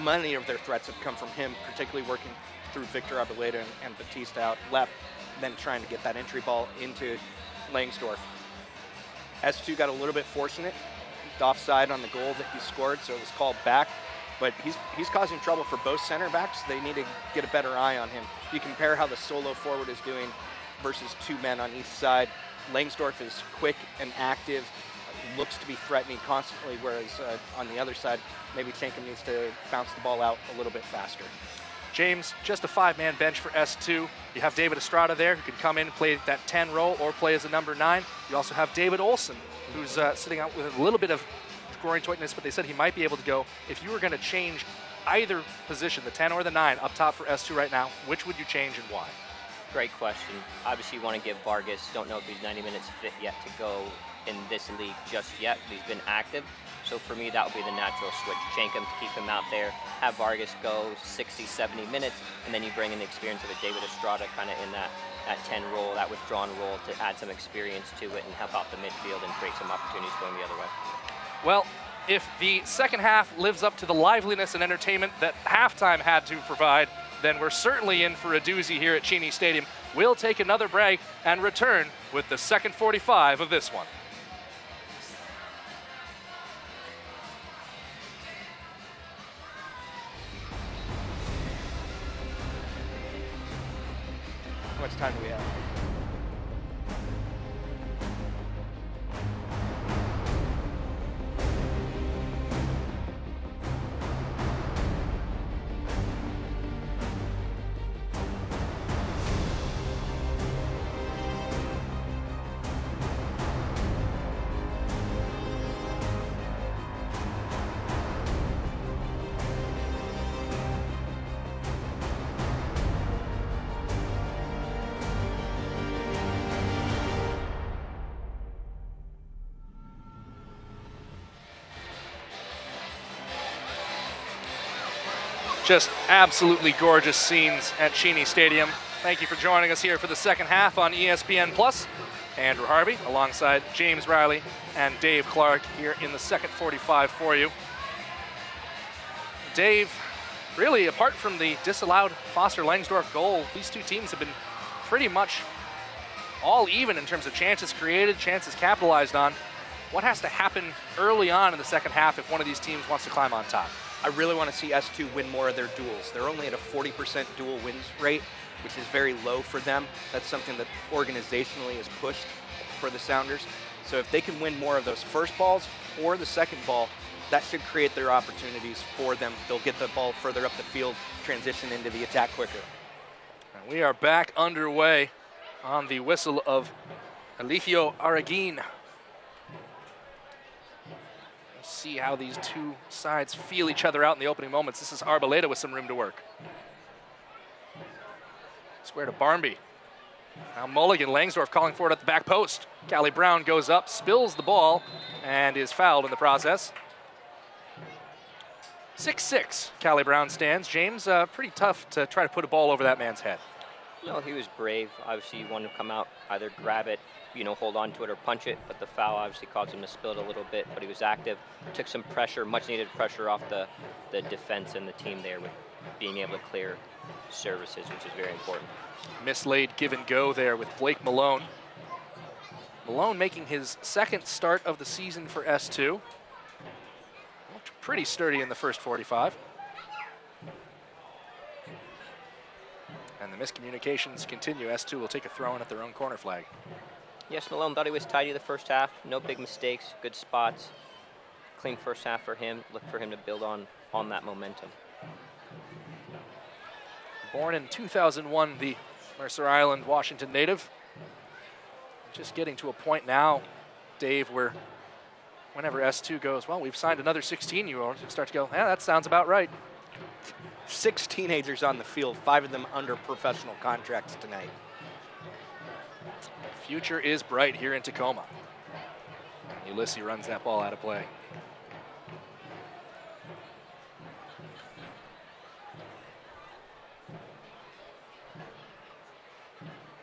Many of their threats have come from him, particularly working through Victor Arboleda and Batista out left, then trying to get that entry ball into Langsdorff. S2 got a little bit fortunate, offside on the goal that he scored, so it was called back. But he's causing trouble for both center backs. They need to get a better eye on him. If you compare how the solo forward is doing versus two men on each side, Langsdorff is quick and active, looks to be threatening constantly, whereas on the other side, maybe Chankum needs to bounce the ball out a little bit faster. James, just a 5-man bench for S2. You have David Estrada there, who can come in and play that 10 role or play as a number 9. You also have David Olson, who's sitting out with a little bit of scoring tightness, but they said he might be able to go. If you were going to change either position, the 10 or the 9, up top for S2 right now, which would you change and why? Great question. Obviously, you want to give Vargas, don't know if he's 90 minutes fit yet to go in this league just yet, but he's been active. So for me, that would be the natural switch. Chankum to keep him out there, have Vargas go 60, 70 minutes, and then you bring in the experience of a David Estrada kind of in that 10 role, that withdrawn role, to add some experience to it and help out the midfield and create some opportunities going the other way. Well, if the second half lives up to the liveliness and entertainment that halftime had to provide, then we're certainly in for a doozy here at Cheney Stadium. We'll take another break and return with the second 45 of this one. How much time do we have? Just absolutely gorgeous scenes at Cheney Stadium. Thank you for joining us here for the second half on ESPN+. Andrew Harvey alongside James Riley and Dave Clark here in the second 45 for you. Dave, really apart from the disallowed Foster Langsdorff goal, these two teams have been pretty much all even in terms of chances created, chances capitalized on. What has to happen early on in the second half if one of these teams wants to climb on top? I really want to see S2 win more of their duels. They're only at a 40% duel wins rate, which is very low for them. That's something that organizationally is pushed for the Sounders. So if they can win more of those first balls or the second ball, that should create their opportunities for them. They'll get the ball further up the field, transition into the attack quicker. And we are back underway on the whistle of Eligio Araguin. See how these two sides feel each other out in the opening moments. This is Arboleda with some room to work. Square to Barmby. Now Mulligan, Langsdorff calling for it at the back post. Callie Brown goes up, spills the ball, and is fouled in the process. 6-6, Callie Brown stands. James, pretty tough to try to put a ball over that man's head. No, he was brave. Obviously, you want to come out, either grab it, hold on to it or punch it, but the foul obviously caused him to spill it a little bit, but he was active, took some pressure, much needed pressure off the defense and the team there with being able to clear services, which is very important. Mislaid give and go there with Blake Malone. Malone making his second start of the season for S2. Looked pretty sturdy in the first 45. And the miscommunications continue. S2 will take a throw in at their own corner flag. Yes, Malone thought he was tidy the first half. No big mistakes, good spots. Clean first half for him. Look for him to build on that momentum. Born in 2001, the Mercer Island, Washington native. Just getting to a point now, Dave, where whenever S2 goes, well, we've signed another 16-year-old, you start to go, yeah, that sounds about right. 6 teenagers on the field, 5 of them under professional contracts tonight. future is bright here in Tacoma. Ulysses runs that ball out of play.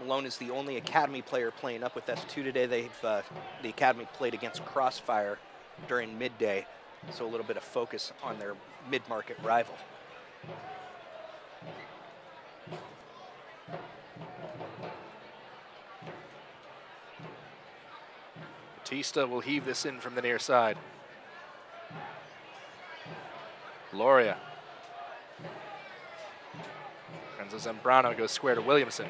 Malone is the only Academy player playing up with S2 today. The Academy played against Crossfire during midday, so a little bit of focus on their mid-market rival. Batista will heave this in from the near side. Loria. Renzo Zambrano goes square to Williamson.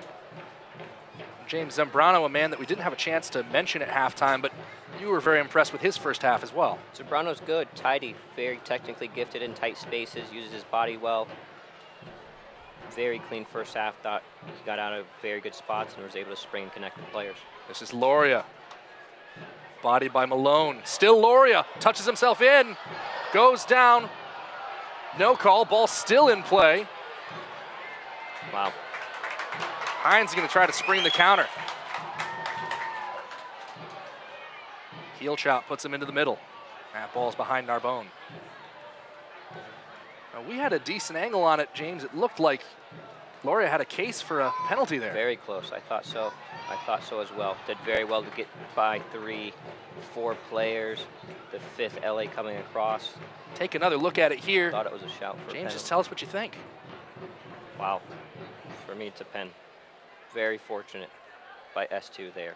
James Zambrano, a man that we didn't have a chance to mention at halftime, but you were very impressed with his first half as well. Zambrano's good, tidy, very technically gifted in tight spaces, uses his body well. Very clean first half, thought he got out of very good spots and was able to spring and connect with players. This is Loria. Body by Malone. Still Loria. Touches himself in. Goes down. No call. Ball still in play. Wow. Hines is going to try to spring the counter. Heel chop puts him into the middle. That ball's behind Narbonne. Now, we had a decent angle on it, James. It looked like Loria had a case for a penalty there. Very close. I thought so. I thought so as well. Did very well to get by 3, 4 players. The 5th LA coming across. Take another look at it here. Thought it was a shout for James, a just tell us what you think. Wow. For me, it's a pen. Very fortunate by S2 there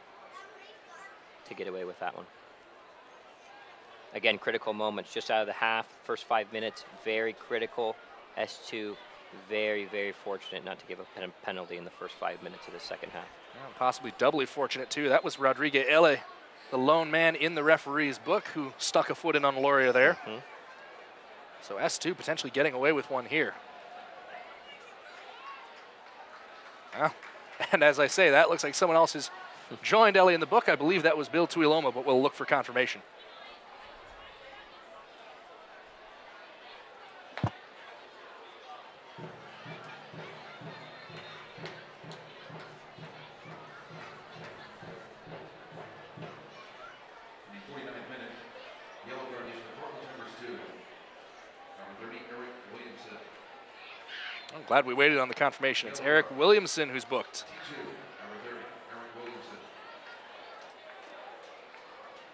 to get away with that one. Again, critical moments just out of the half, first 5 minutes, very critical. S2 very, very fortunate not to give a penalty in the first 5 minutes of the second half. Yeah, possibly doubly fortunate too. That was Rodrigue Ele, the lone man in the referee's book who stuck a foot in on Loria there. Mm-hmm. So S2 potentially getting away with one here. Well, and as I say, that looks like someone else has joined Ele in the book. I believe that was Bill Tuiloma, but we'll look for confirmation. I'm glad we waited on the confirmation. It's Eric Williamson who's booked.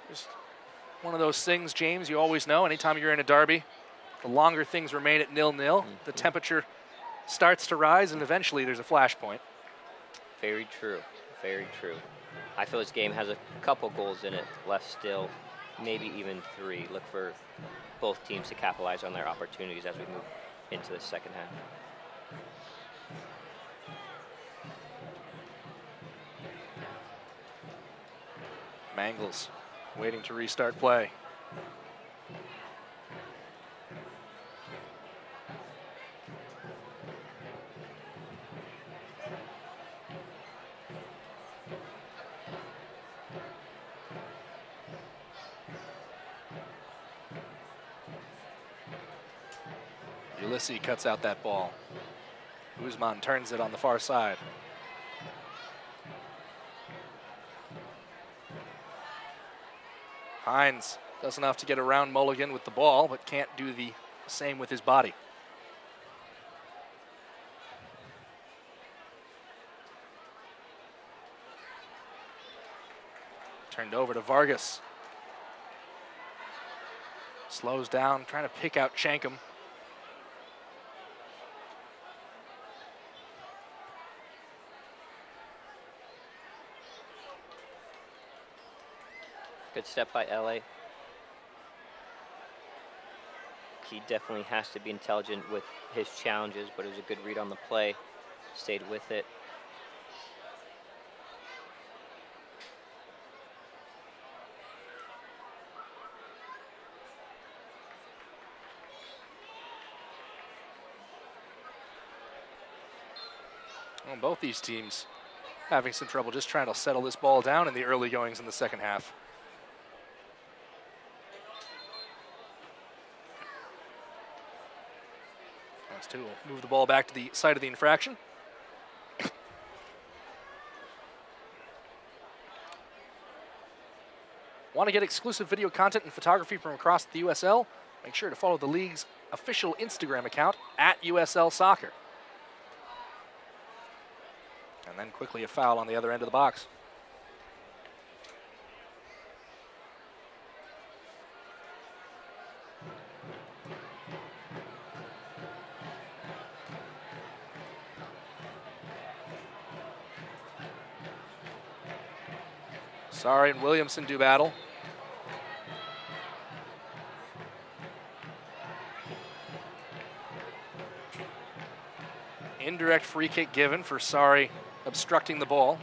Just one of those things, James, you always know, anytime you're in a derby, the longer things remain at 0-0, the temperature starts to rise, and eventually there's a flashpoint. Very true, very true. I feel this game has a couple goals in it left still, maybe even 3. Look for both teams to capitalize on their opportunities as we move into the second half. Mangles waiting to restart play. Ulysses cuts out that ball. Guzman turns it on the far side. Hines does enough to get around Mulligan with the ball, but can't do the same with his body. Turned over to Vargas. Slows down, trying to pick out Shankum. Good step by LA. He definitely has to be intelligent with his challenges, but it was a good read on the play. Stayed with it. Well, both these teams having some trouble just trying to settle this ball down in the early goings in the second half. We'll move the ball back to the site of the infraction. Want to get exclusive video content and photography from across the USL? Make sure to follow the league's official Instagram account @USL Soccer. And then quickly a foul on the other end of the box. Sorry, and Williamson do battle. Indirect free kick given for Sari obstructing the ball.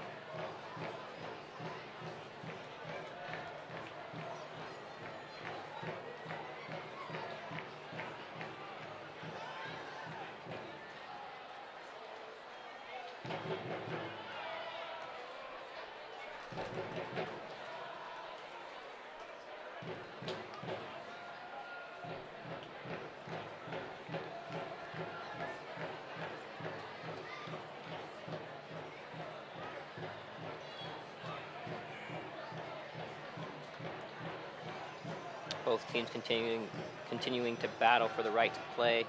Both teams continuing to battle for the right to play.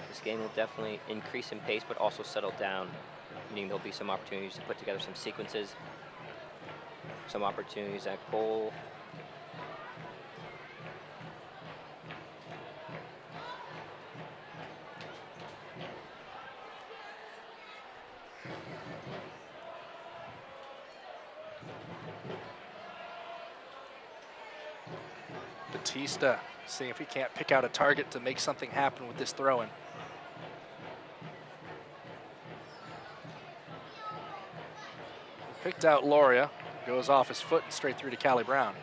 This game will definitely increase in pace, but also settle down, meaning there'll be some opportunities to put together some sequences, some opportunities at goal. Batista seeing if he can't pick out a target to make something happen with this throw-in. Picked out Loria, goes off his foot and straight through to Callie Brown.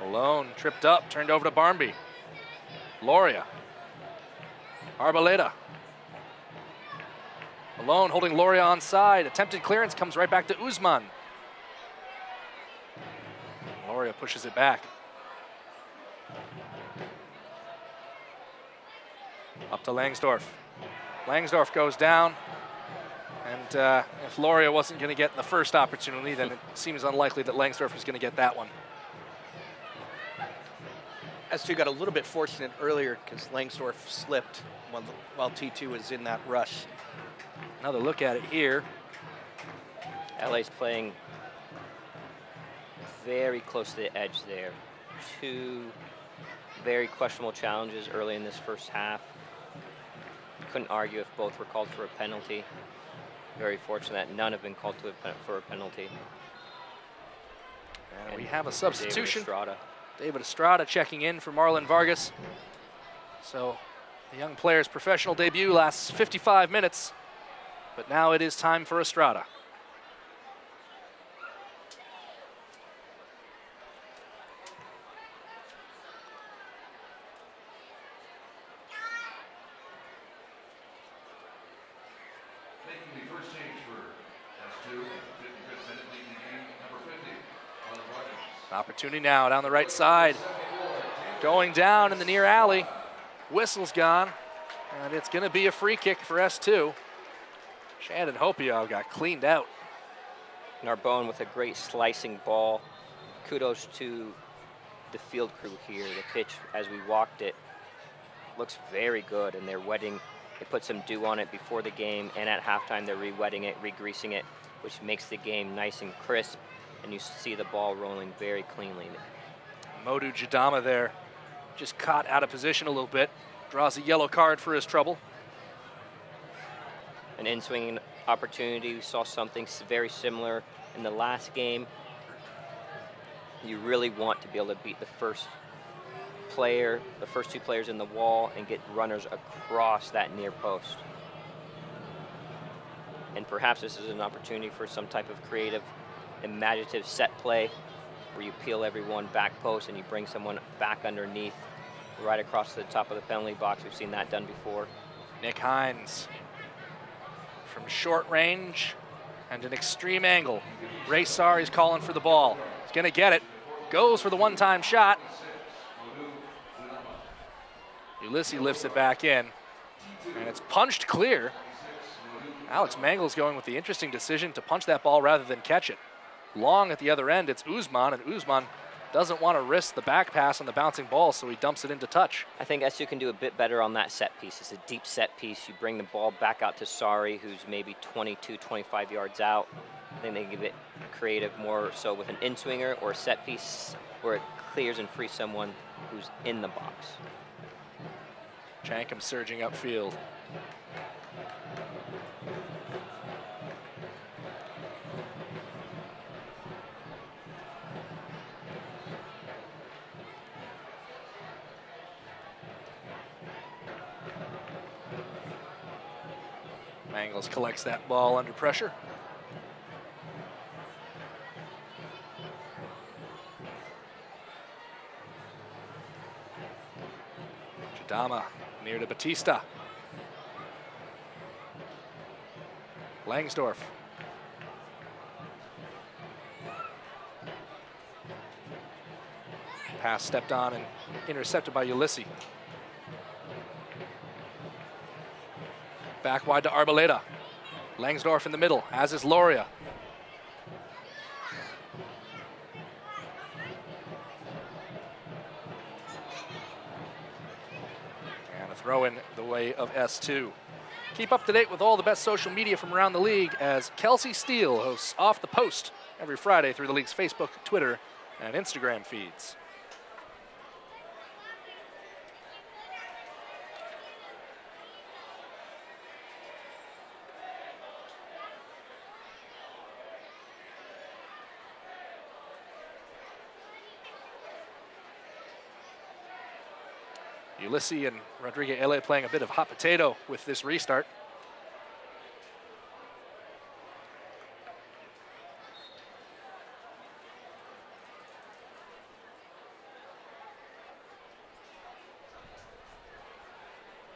Alone, tripped up, turned over to Barmby. Loria. Arboleda. Alone, holding Loria onside. Attempted clearance comes right back to Uzman. Loria pushes it back. Up to Langsdorf. Langsdorf goes down. And if Loria wasn't going to get the first opportunity, then it seems unlikely that Langsdorf was going to get that one. S2 got a little bit fortunate earlier because Langsdorf slipped while T2 was in that rush. Another look at it here. LA's playing very close to the edge there. Two very questionable challenges early in this first half. Couldn't argue if both were called for a penalty. Very fortunate that none have been called for a penalty. And we have a substitution. David Estrada checking in for Marlon Vargas. So the young player's professional debut lasts 55 minutes, but now it is time for Estrada. Making the first change for S2, 55th minute, leading the game, number 50, Marlon Vargas. Opportunity now down the right side. Going down in the near alley. Whistle's gone. And it's going to be a free kick for S2. Shannon Hopio got cleaned out. Narbonne with a great slicing ball. Kudos to the field crew here. The pitch, as we walked it, looks very good, and they're wetting. They put some dew on it before the game, and at halftime they're re-wetting it, re-greasing it, which makes the game nice and crisp, and you see the ball rolling very cleanly. Modu Jadama there, just caught out of position a little bit. Draws a yellow card for his trouble. An in-swinging opportunity. We saw something very similar in the last game. You really want to be able to beat the first player, the first two players in the wall, and get runners across that near post. And perhaps this is an opportunity for some type of creative, imaginative set play where you peel everyone back post and you bring someone back underneath right across the top of the penalty box. We've seen that done before. Nick Hines from short range and an extreme angle. Ray Sari's calling for the ball. He's going to get it. Goes for the one-time shot. Ulysses lifts it back in, and it's punched clear. Alex Mangels going with the interesting decision to punch that ball rather than catch it. Long at the other end, it's Uzman, and Uzman doesn't want to risk the back pass on the bouncing ball, so he dumps it into touch. I think SU can do a bit better on that set piece. It's a deep set piece. You bring the ball back out to Sari, who's maybe 22, 25 yards out. I think they give it creative more so with an in-swinger or a set piece where it clears and frees someone who's in the box. Jankum surging upfield. Mangels collects that ball under pressure. Chidama near to Batista. Langsdorf. Pass stepped on and intercepted by Ulysses. Back wide to Arboleda. Langsdorf in the middle, as is Loria. And a throw in the way of S2. Keep up to date with all the best social media from around the league as Kelsey Steele hosts Off the Post every Friday through the league's Facebook, Twitter, and Instagram feeds. Ulysses and Rodrigo Ele playing a bit of hot potato with this restart.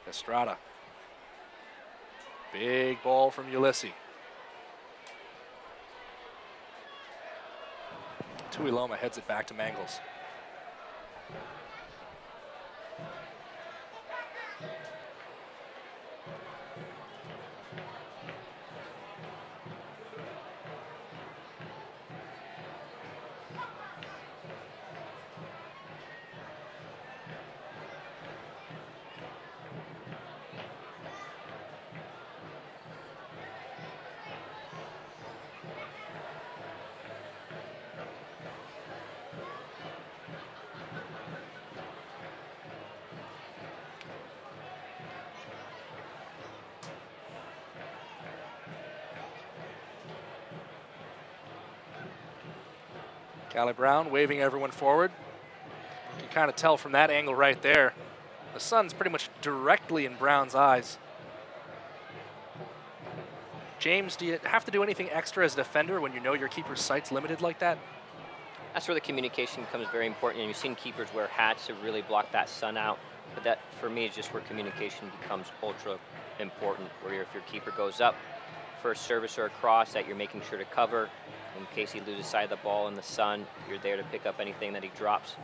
Estrada. Big ball from Ulysses. Tuiloma heads it back to Mangels. Callie Brown waving everyone forward. You can kind of tell from that angle right there. The sun's pretty much directly in Brown's eyes. James, do you have to do anything extra as a defender when you know your keeper's sight's limited like that? That's where the communication becomes very important. And you've seen keepers wear hats to really block that sun out. But that, for me, is just where communication becomes ultra important. Where if your keeper goes up for a service or a cross, that you're making sure to cover. In case he loses sight of the ball in the sun, you're there to pick up anything that he drops.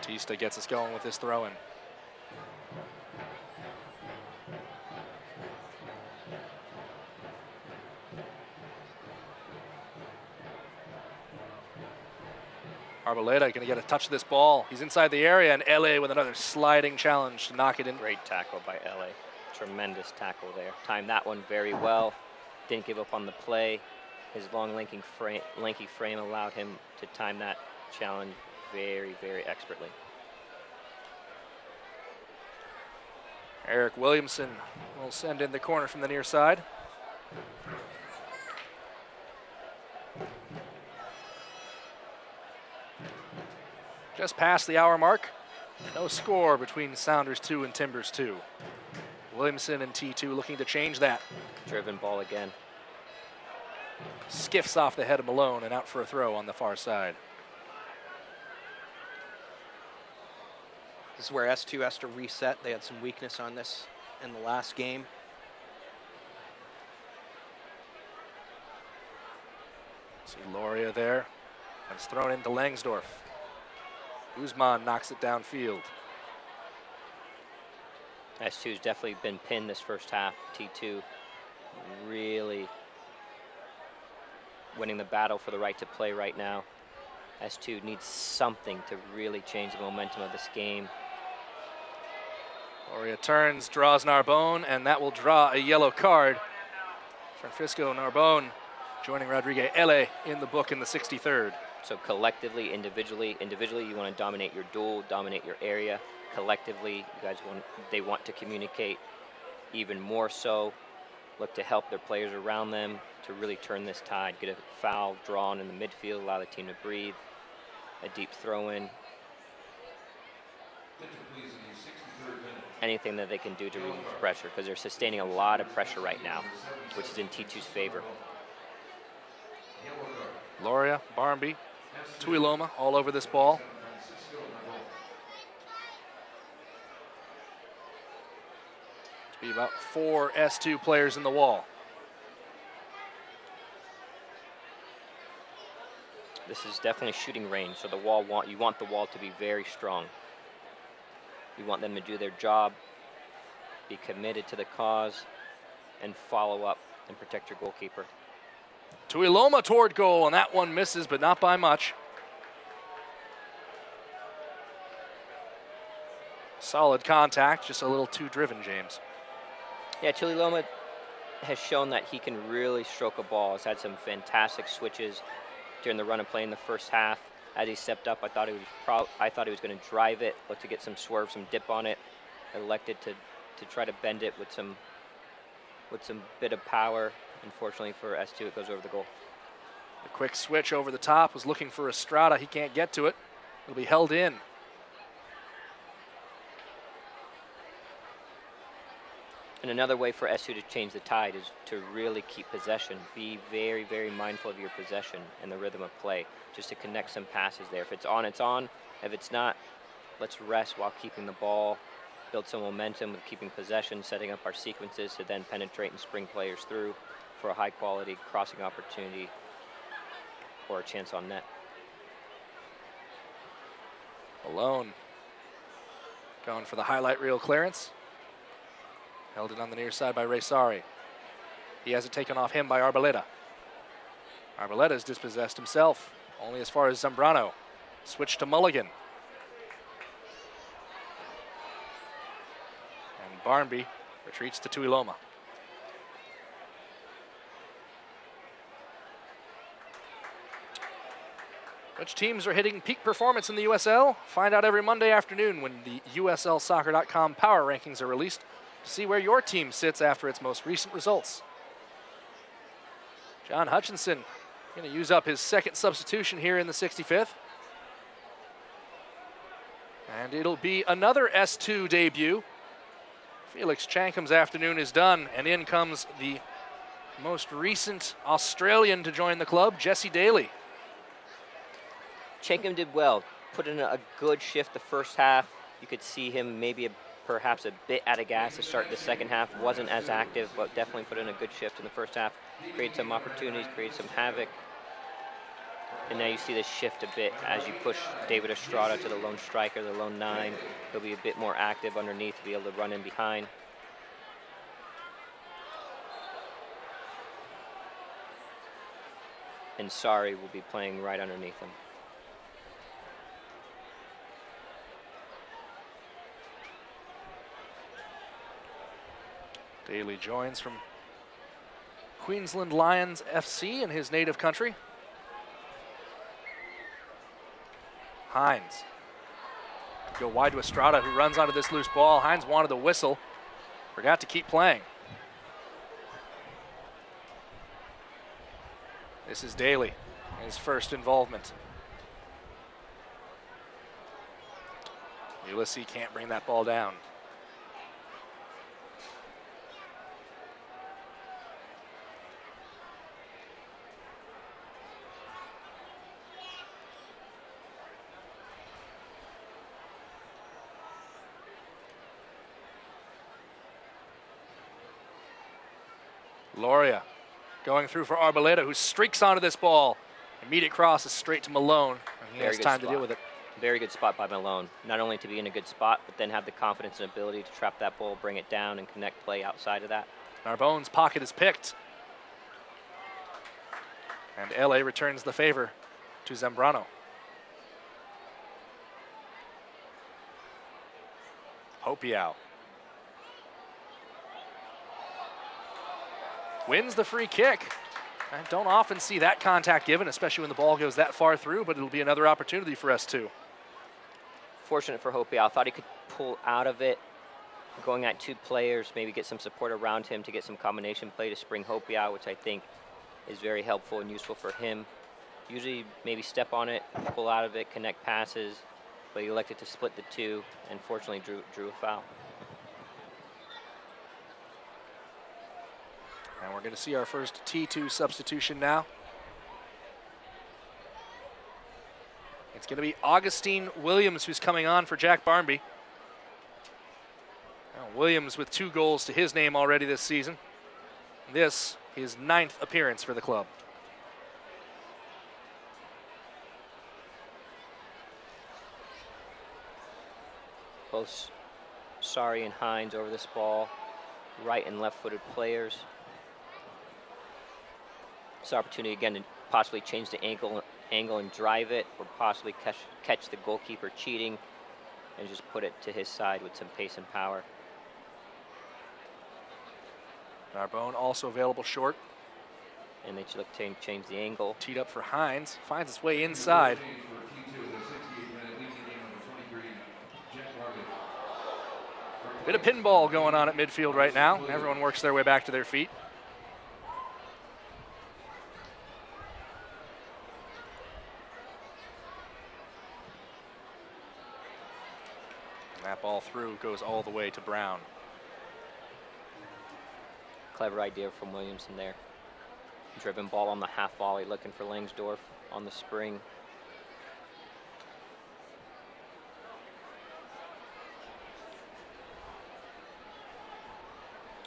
Batista gets us going with this throw-in. Arboleda going to get a touch of this ball. He's inside the area, and LA with another sliding challenge to knock it in. Great tackle by LA. Tremendous tackle there. Timed that one very well. Didn't give up on the play. His long lanky frame allowed him to time that challenge very, very expertly. Eric Williamson will send in the corner from the near side. Just past the hour mark. No score between Sounders 2 and Timbers 2. Williamson and T2 looking to change that. Driven ball again. Skiffs off the head of Malone and out for a throw on the far side. This is where S2 has to reset. They had some weakness on this in the last game. See Loria there. It's thrown into Langsdorf. Guzman knocks it downfield. S2's definitely been pinned this first half. T2 really winning the battle for the right to play right now. S2 needs something to really change the momentum of this game. Loria turns, draws Narbonne, and that will draw a yellow card. Francisco Narbonne joining Rodriguez Ele in the book in the 63rd. So collectively, individually you want to dominate your duel, dominate your area. Collectively, you guys they want to communicate even more so. Look to help their players around them to really turn this tide. Get a foul drawn in the midfield, allow the team to breathe. A deep throw in. Anything that they can do to relieve pressure, because they're sustaining a lot of pressure right now, which is in T2's favor. Loria, Barmby, Tuiloma all over this ball. To be about 4 S2 players in the wall. This is definitely shooting range, so you want the wall to be very strong. You want them to do their job, be committed to the cause, and follow up and protect your goalkeeper. Tuiloma toward goal, and that one misses, but not by much. Solid contact, just a little too driven, James. Yeah, Tuiloma has shown that he can really stroke a ball. He's had some fantastic switches during the run and play in the first half. As he stepped up, I thought he was going to drive it, look to get some swerve, some dip on it. Elected to try to bend it with some bit of power. Unfortunately for S2, it goes over the goal. The quick switch over the top, was looking for Estrada. He can't get to it. It'll be held in. And another way for S2 to change the tide is to really keep possession. Be very, very mindful of your possession and the rhythm of play, just to connect some passes there. If it's on, it's on. If it's not, let's rest while keeping the ball, build some momentum with keeping possession, setting up our sequences to then penetrate and spring players through for a high-quality crossing opportunity or a chance on net. Alone. Going for the highlight reel clearance. Held it on the near side by Reysari. He has it taken off him by Arboleda. Arbeleda's dispossessed himself, only as far as Zambrano. Switch to Mulligan. And Barmby retreats to Tuiloma. Which teams are hitting peak performance in the USL? Find out every Monday afternoon when the USLsoccer.com power rankings are released to see where your team sits after its most recent results. John Hutchinson going to use up his second substitution here in the 65th. And it'll be another S2 debut. Felix Chankham's afternoon is done, and in comes the most recent Australian to join the club, Jesse Daly. Chankham did well, put in a good shift the first half. You could see him maybe perhaps a bit out of gas to start the second half. Wasn't as active, but definitely put in a good shift in the first half. Created some opportunities, created some havoc. And now you see this shift a bit as you push David Estrada to the lone striker, the lone 9. He'll be a bit more active underneath to be able to run in behind. And Sari will be playing right underneath him. Daly joins from Queensland Lions FC in his native country. Hines. Go wide to Estrada, who runs onto this loose ball. Hines wanted the whistle. Forgot to keep playing. This is Daly, his first involvement. Ulysses can't bring that ball down. Loria going through for Arboleda, who streaks onto this ball. Immediate cross is straight to Malone, and he has time to deal with it. Very good spot by Malone. Not only to be in a good spot, but then have the confidence and ability to trap that ball, bring it down, and connect play outside of that. Narbone's pocket is picked. And LA returns the favor to Zambrano. Hopiau wins the free kick. I don't often see that contact given, especially when the ball goes that far through, but it'll be another opportunity for S2. Fortunate for Hopiau. I thought he could pull out of it, going at 2 players, maybe get some support around him to get some combination play to spring Hopiau, which I think is very helpful and useful for him. Usually maybe step on it, pull out of it, connect passes, but he elected to split the 2 and fortunately drew a foul. And we're going to see our first T2 substitution now. It's going to be Augustine Williams who's coming on for Jack Barnby. Now, Williams with 2 goals to his name already this season. This his 9th appearance for the club. Both Sari and Hines over this ball, right and left-footed players. This opportunity again to possibly change the angle and drive it, or possibly catch the goalkeeper cheating and just put it to his side with some pace and power. Narbonne also available short. And they look to change the angle. Teed up for Hines, finds its way inside. Bit of pinball going on at midfield right now. Everyone works their way back to their feet. That ball through goes all the way to Brown. Clever idea from Williamson there. Driven ball on the half volley, looking for Langsdorff on the spring.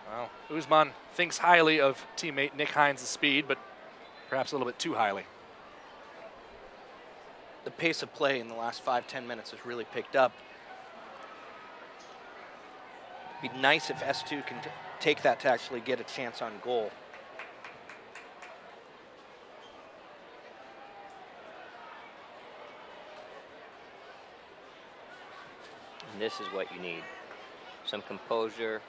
Well, Usman thinks highly of teammate Nick Hines' speed, but perhaps a little bit too highly. The pace of play in the last 5-10 minutes has really picked up. It'd be nice if S2 can take that to actually get a chance on goal. And this is what you need. Some composure,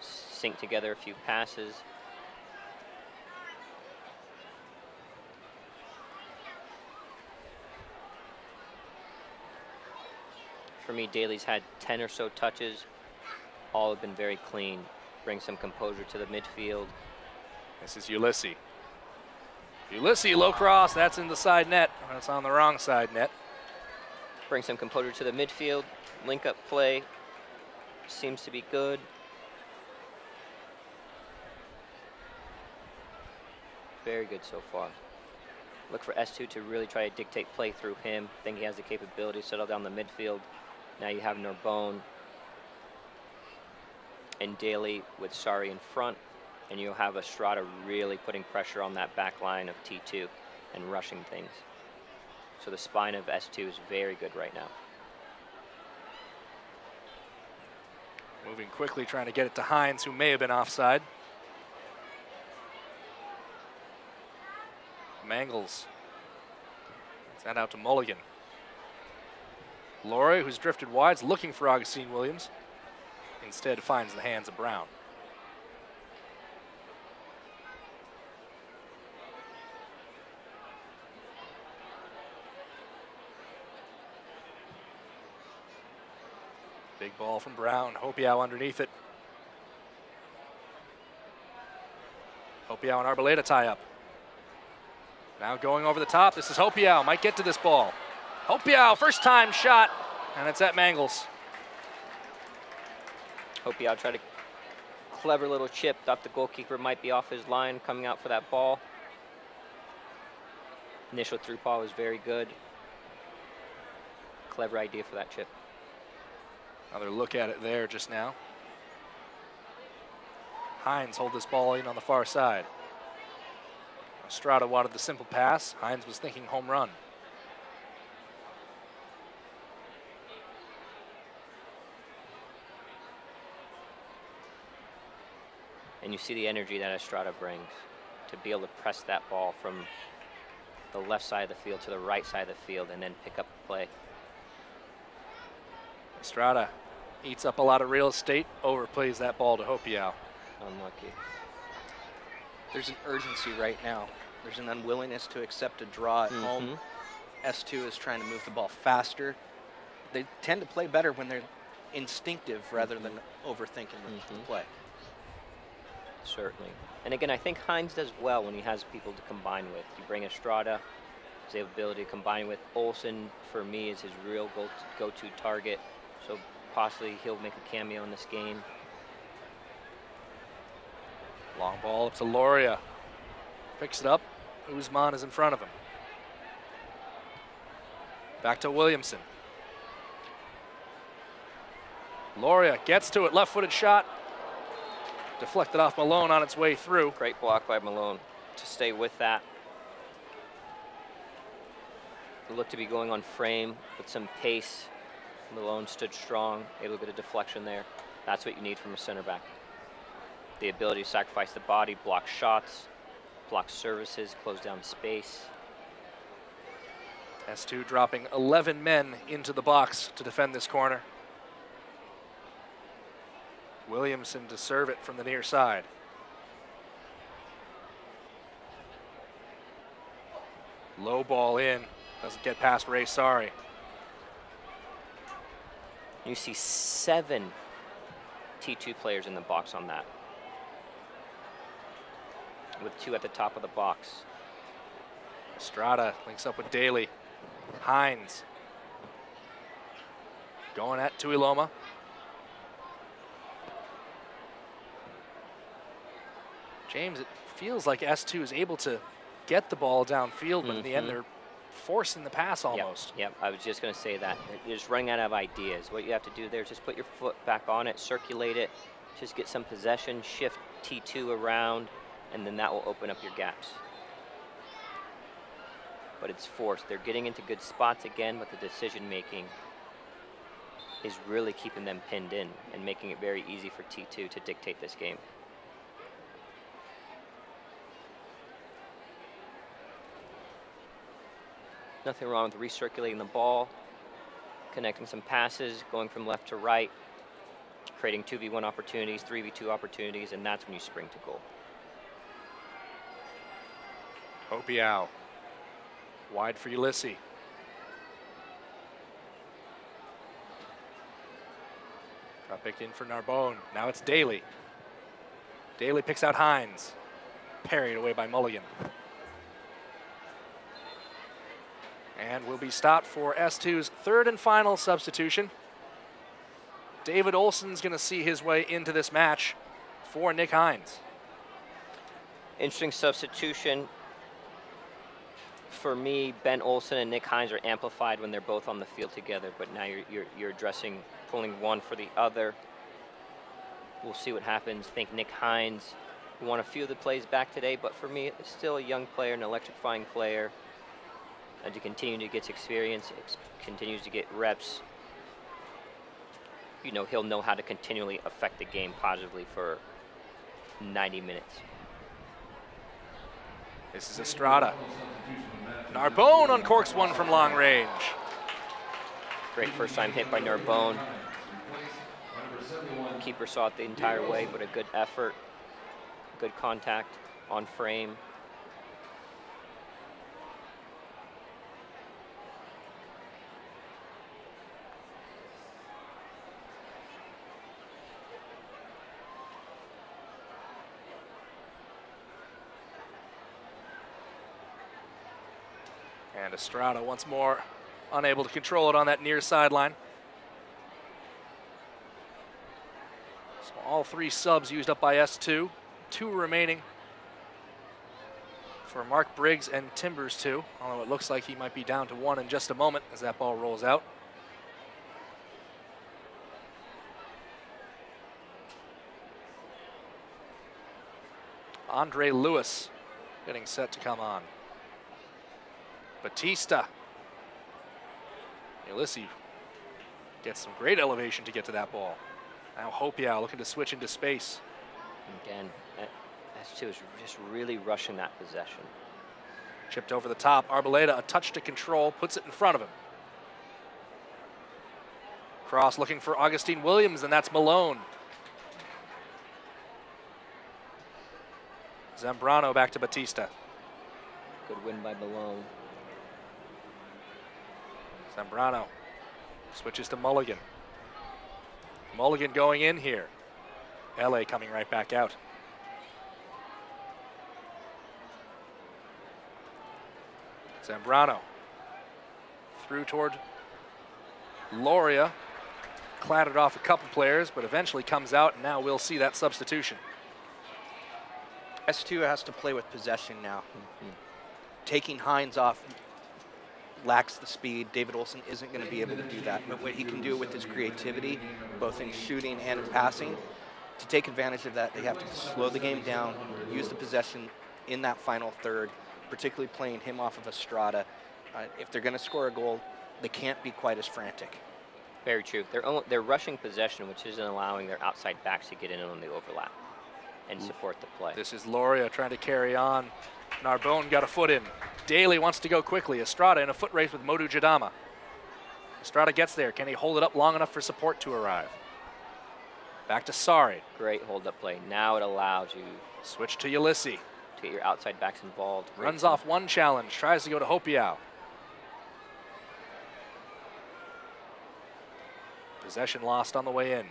sync together a few passes. For me, Daly's had 10 or so touches. All have been very clean. Bring some composure to the midfield. This is Ulysses. Ulysses, low cross, that's in the side net. That's on the wrong side net. Bring some composure to the midfield. Link up play seems to be good. Very good so far. Look for S2 to really try to dictate play through him. Think he has the capability to settle down the midfield. Now you have Narbonne and Daly with Sari in front, and you'll have Estrada really putting pressure on that back line of T2 and rushing things. So the spine of S2 is very good right now. Moving quickly, trying to get it to Hines, who may have been offside. Mangles. Send out to Mulligan. Laurie, who's drifted wide, is looking for Augustine Williams. Instead finds the hands of Brown. Big ball from Brown. Hopiau underneath it. Hopiau and Arboleda tie up. Now going over the top. This is Hopiau. Might get to this ball. Hopiau, first time shot, and it's at Mangles. Hopiau tried a clever little chip. Thought the goalkeeper might be off his line coming out for that ball. Initial through ball was very good. Clever idea for that chip. Another look at it there just now. Hines hold this ball in on the far side. Estrada wanted the simple pass. Hines was thinking home run. And you see the energy that Estrada brings to be able to press that ball from the left side of the field to the right side of the field and then pick up the play. Estrada eats up a lot of real estate, overplays that ball to Hopiau. Unlucky. There's an urgency right now. There's an unwillingness to accept a draw at home. S2 is trying to move the ball faster. They tend to play better when they're instinctive rather than overthinking the play. Certainly. And again, I think Hines does well when he has people to combine with. You bring Estrada, his ability to combine with Olsen, for me, is his real go-to target. So possibly he'll make a cameo in this game. Long ball up to Loria. Picks it up. Usman is in front of him. Back to Williamson. Loria gets to it. Left-footed shot. Deflected off Malone on its way through. Great block by Malone to stay with that. It looked to be going on frame with some pace. Malone stood strong, able to get a deflection there. That's what you need from a center back. The ability to sacrifice the body, block shots, block services, close down space. S2 dropping 11 men into the box to defend this corner. Williamson to serve it from the near side. Low ball in. Doesn't get past Ray Sari. You see 7 T2 players in the box on that, with 2 at the top of the box. Estrada links up with Daly. Hines going at Tuiloma. James, it feels like S2 is able to get the ball downfield, but in the end they're forcing the pass almost. Yep, I was just going to say that. You're just running out of ideas. What you have to do there is just put your foot back on it, circulate it, just get some possession, shift T2 around, and then that will open up your gaps. But it's forced. They're getting into good spots again, but the decision making is really keeping them pinned in and making it very easy for T2 to dictate this game. Nothing wrong with recirculating the ball, connecting some passes, going from left to right, creating 2v1 opportunities, 3v2 opportunities, and that's when you spring to goal. Hopiau. Wide for Ulysses. Drop back in for Narbonne. Now it's Daly. Daly picks out Hines. Parried away by Mulligan. And will be stopped for S2's third and final substitution. David Olsen's going to see his way into this match for Nick Hines. Interesting substitution. For me, Ben Olsen and Nick Hines are amplified when they're both on the field together, but now you're addressing, pulling one for the other. We'll see what happens. I think Nick Hines won a few of the plays back today, but for me, it's still a young player, an electrifying player. And to continue to get experience, continues to get reps, you know, he'll know how to continually affect the game positively for 90 minutes. This is Estrada. Narbonne uncorks one from long range. Great first time hit by Narbonne. Keeper saw it the entire way, but a good effort, good contact on frame. And Estrada once more unable to control it on that near sideline. So all 3 subs used up by S2. 2 remaining for Mark Briggs and Timbers 2, although it looks like he might be down to 1 in just a moment as that ball rolls out. Andre Lewis getting set to come on. Batista. Ulysses gets some great elevation to get to that ball. Now Hopiau looking to switch into space. Again, S2 is just really rushing that possession. Chipped over the top. Arboleda, a touch to control, puts it in front of him. Cross looking for Augustine Williams, and that's Malone. Zambrano back to Batista. Good win by Malone. Zambrano switches to Mulligan. Mulligan going in here. LA coming right back out. Zambrano through toward Loria. Clattered off a couple players, but eventually comes out, and now we'll see that substitution. S2 has to play with possession now. Taking Hines off lacks the speed. David Olson isn't going to be able to do that. But what he can do with his creativity, both in shooting and in passing, to take advantage of that, they have to slow the game down, use the possession in that final third, particularly playing him off of Estrada. If they're going to score a goal, they can't be quite as frantic. Very true. They're rushing possession, which isn't allowing their outside backs to get in on the overlap and support the play. This is Loria trying to carry on. Narbonne got a foot in. Daly wants to go quickly. Estrada in a foot race with Modu Jadama. Estrada gets there. Can he hold it up long enough for support to arrive? Back to Sari. Great hold-up play. Now it allows you switch to Ulysses. To get your outside backs involved. Runs off one challenge. Tries to go to Hopiau. Possession lost on the way in.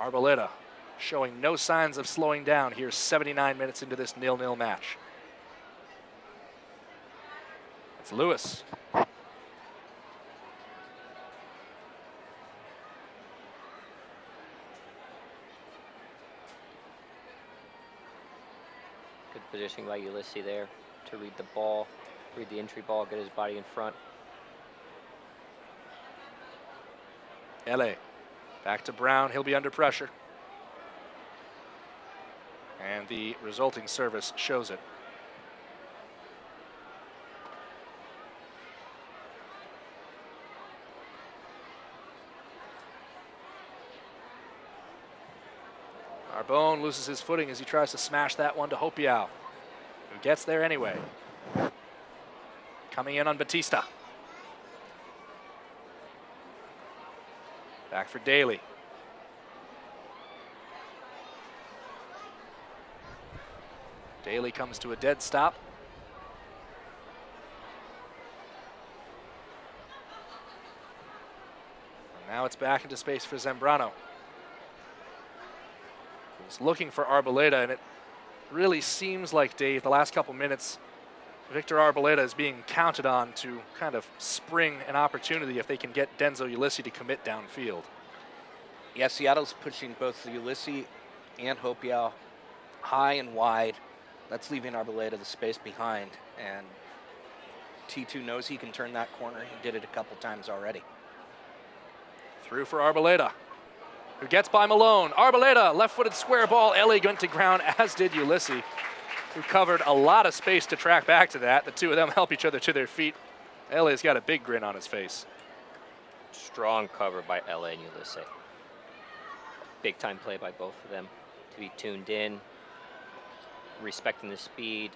Arboleda showing no signs of slowing down here 79 minutes into this 0-0 match. It's Lewis. Good positioning by Ulysses there to read the ball, read the entry ball, get his body in front. LA back to Brown. He'll be under pressure. And the resulting service shows it. Narbonne loses his footing as he tries to smash that one to Hopiau, who gets there anyway. Coming in on Batista. Back for Daly. Daly comes to a dead stop. And now it's back into space for Zambrano. He's looking for Arboleda, and it really seems like, Dave, the last couple minutes, Victor Arboleda is being counted on to kind of spring an opportunity if they can get Denzo Ulysses to commit downfield. Yeah, Seattle's pushing both Ulysses and Hopiau high and wide. That's leaving Arboleda the space behind, and T2 knows he can turn that corner. He did it a couple times already. Through for Arboleda, who gets by Malone. Arboleda, left-footed square ball. Ellie went to ground, as did Ulysses, who covered a lot of space to track back to that. The two of them help each other to their feet. Ellie's got a big grin on his face. Strong cover by LA and Ulysses. Big time play by both of them to be tuned in, respecting the speed,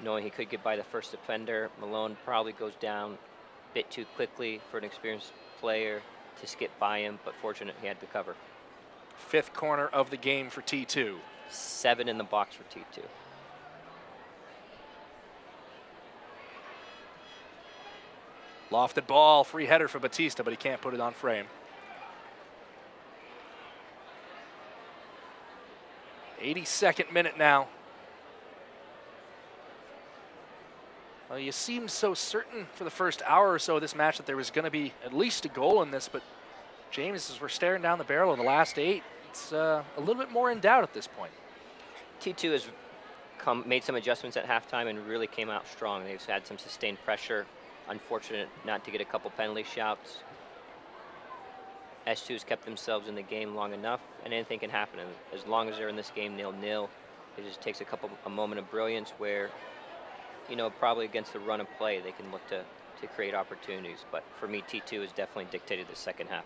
knowing he could get by the first defender. Malone probably goes down a bit too quickly for an experienced player to skip by him, but fortunate he had the cover. Fifth corner of the game for T2. 7 in the box for T2. Lofted ball, free header for Batista, but he can't put it on frame. 82nd minute now. Well, you seemed so certain for the first hour or so of this match that there was going to be at least a goal in this, but James, as we're staring down the barrel of the last 8, it's a little bit more in doubt at this point. T2 has made some adjustments at halftime and really came out strong. They've had some sustained pressure. Unfortunate not to get a couple penalty shouts. S2's kept themselves in the game long enough, and anything can happen. And as long as they're in this game 0-0, It just takes a moment of brilliance where, you know, probably against the run of play, they can look to create opportunities. But for me, T2 has definitely dictated the second half.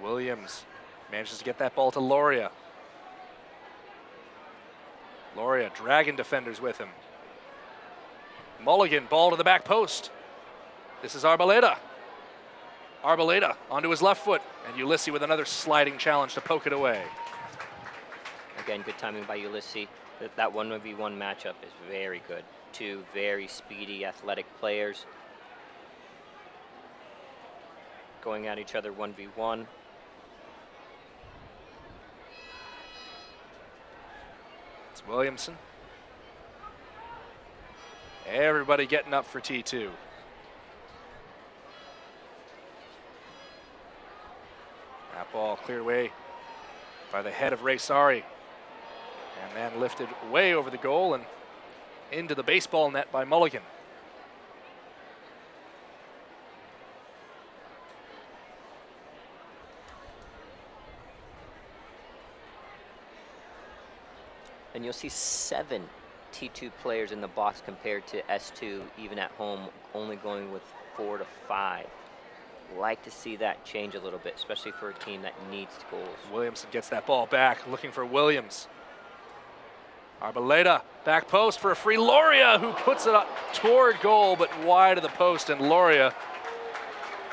Williams manages to get that ball to Loria. Loria dragging defenders with him. Mulligan, ball to the back post. This is Arboleda. Arboleda onto his left foot, and Ulysses with another sliding challenge to poke it away. Again, good timing by Ulysses. That 1v1 matchup is very good. Two very speedy, athletic players going at each other 1v1. It's Williamson. Everybody getting up for T2. That ball cleared away by the head of Ray Sari, and then lifted way over the goal and into the baseball net by Mulligan. And you'll see 7 T2 players in the box compared to S2, even at home, only going with 4 to 5. Like to see that change a little bit, especially for a team that needs goals. Williamson gets that ball back, looking for Williams. Arboleda, back post for a free. Loria, who puts it up toward goal, but wide of the post, and Loria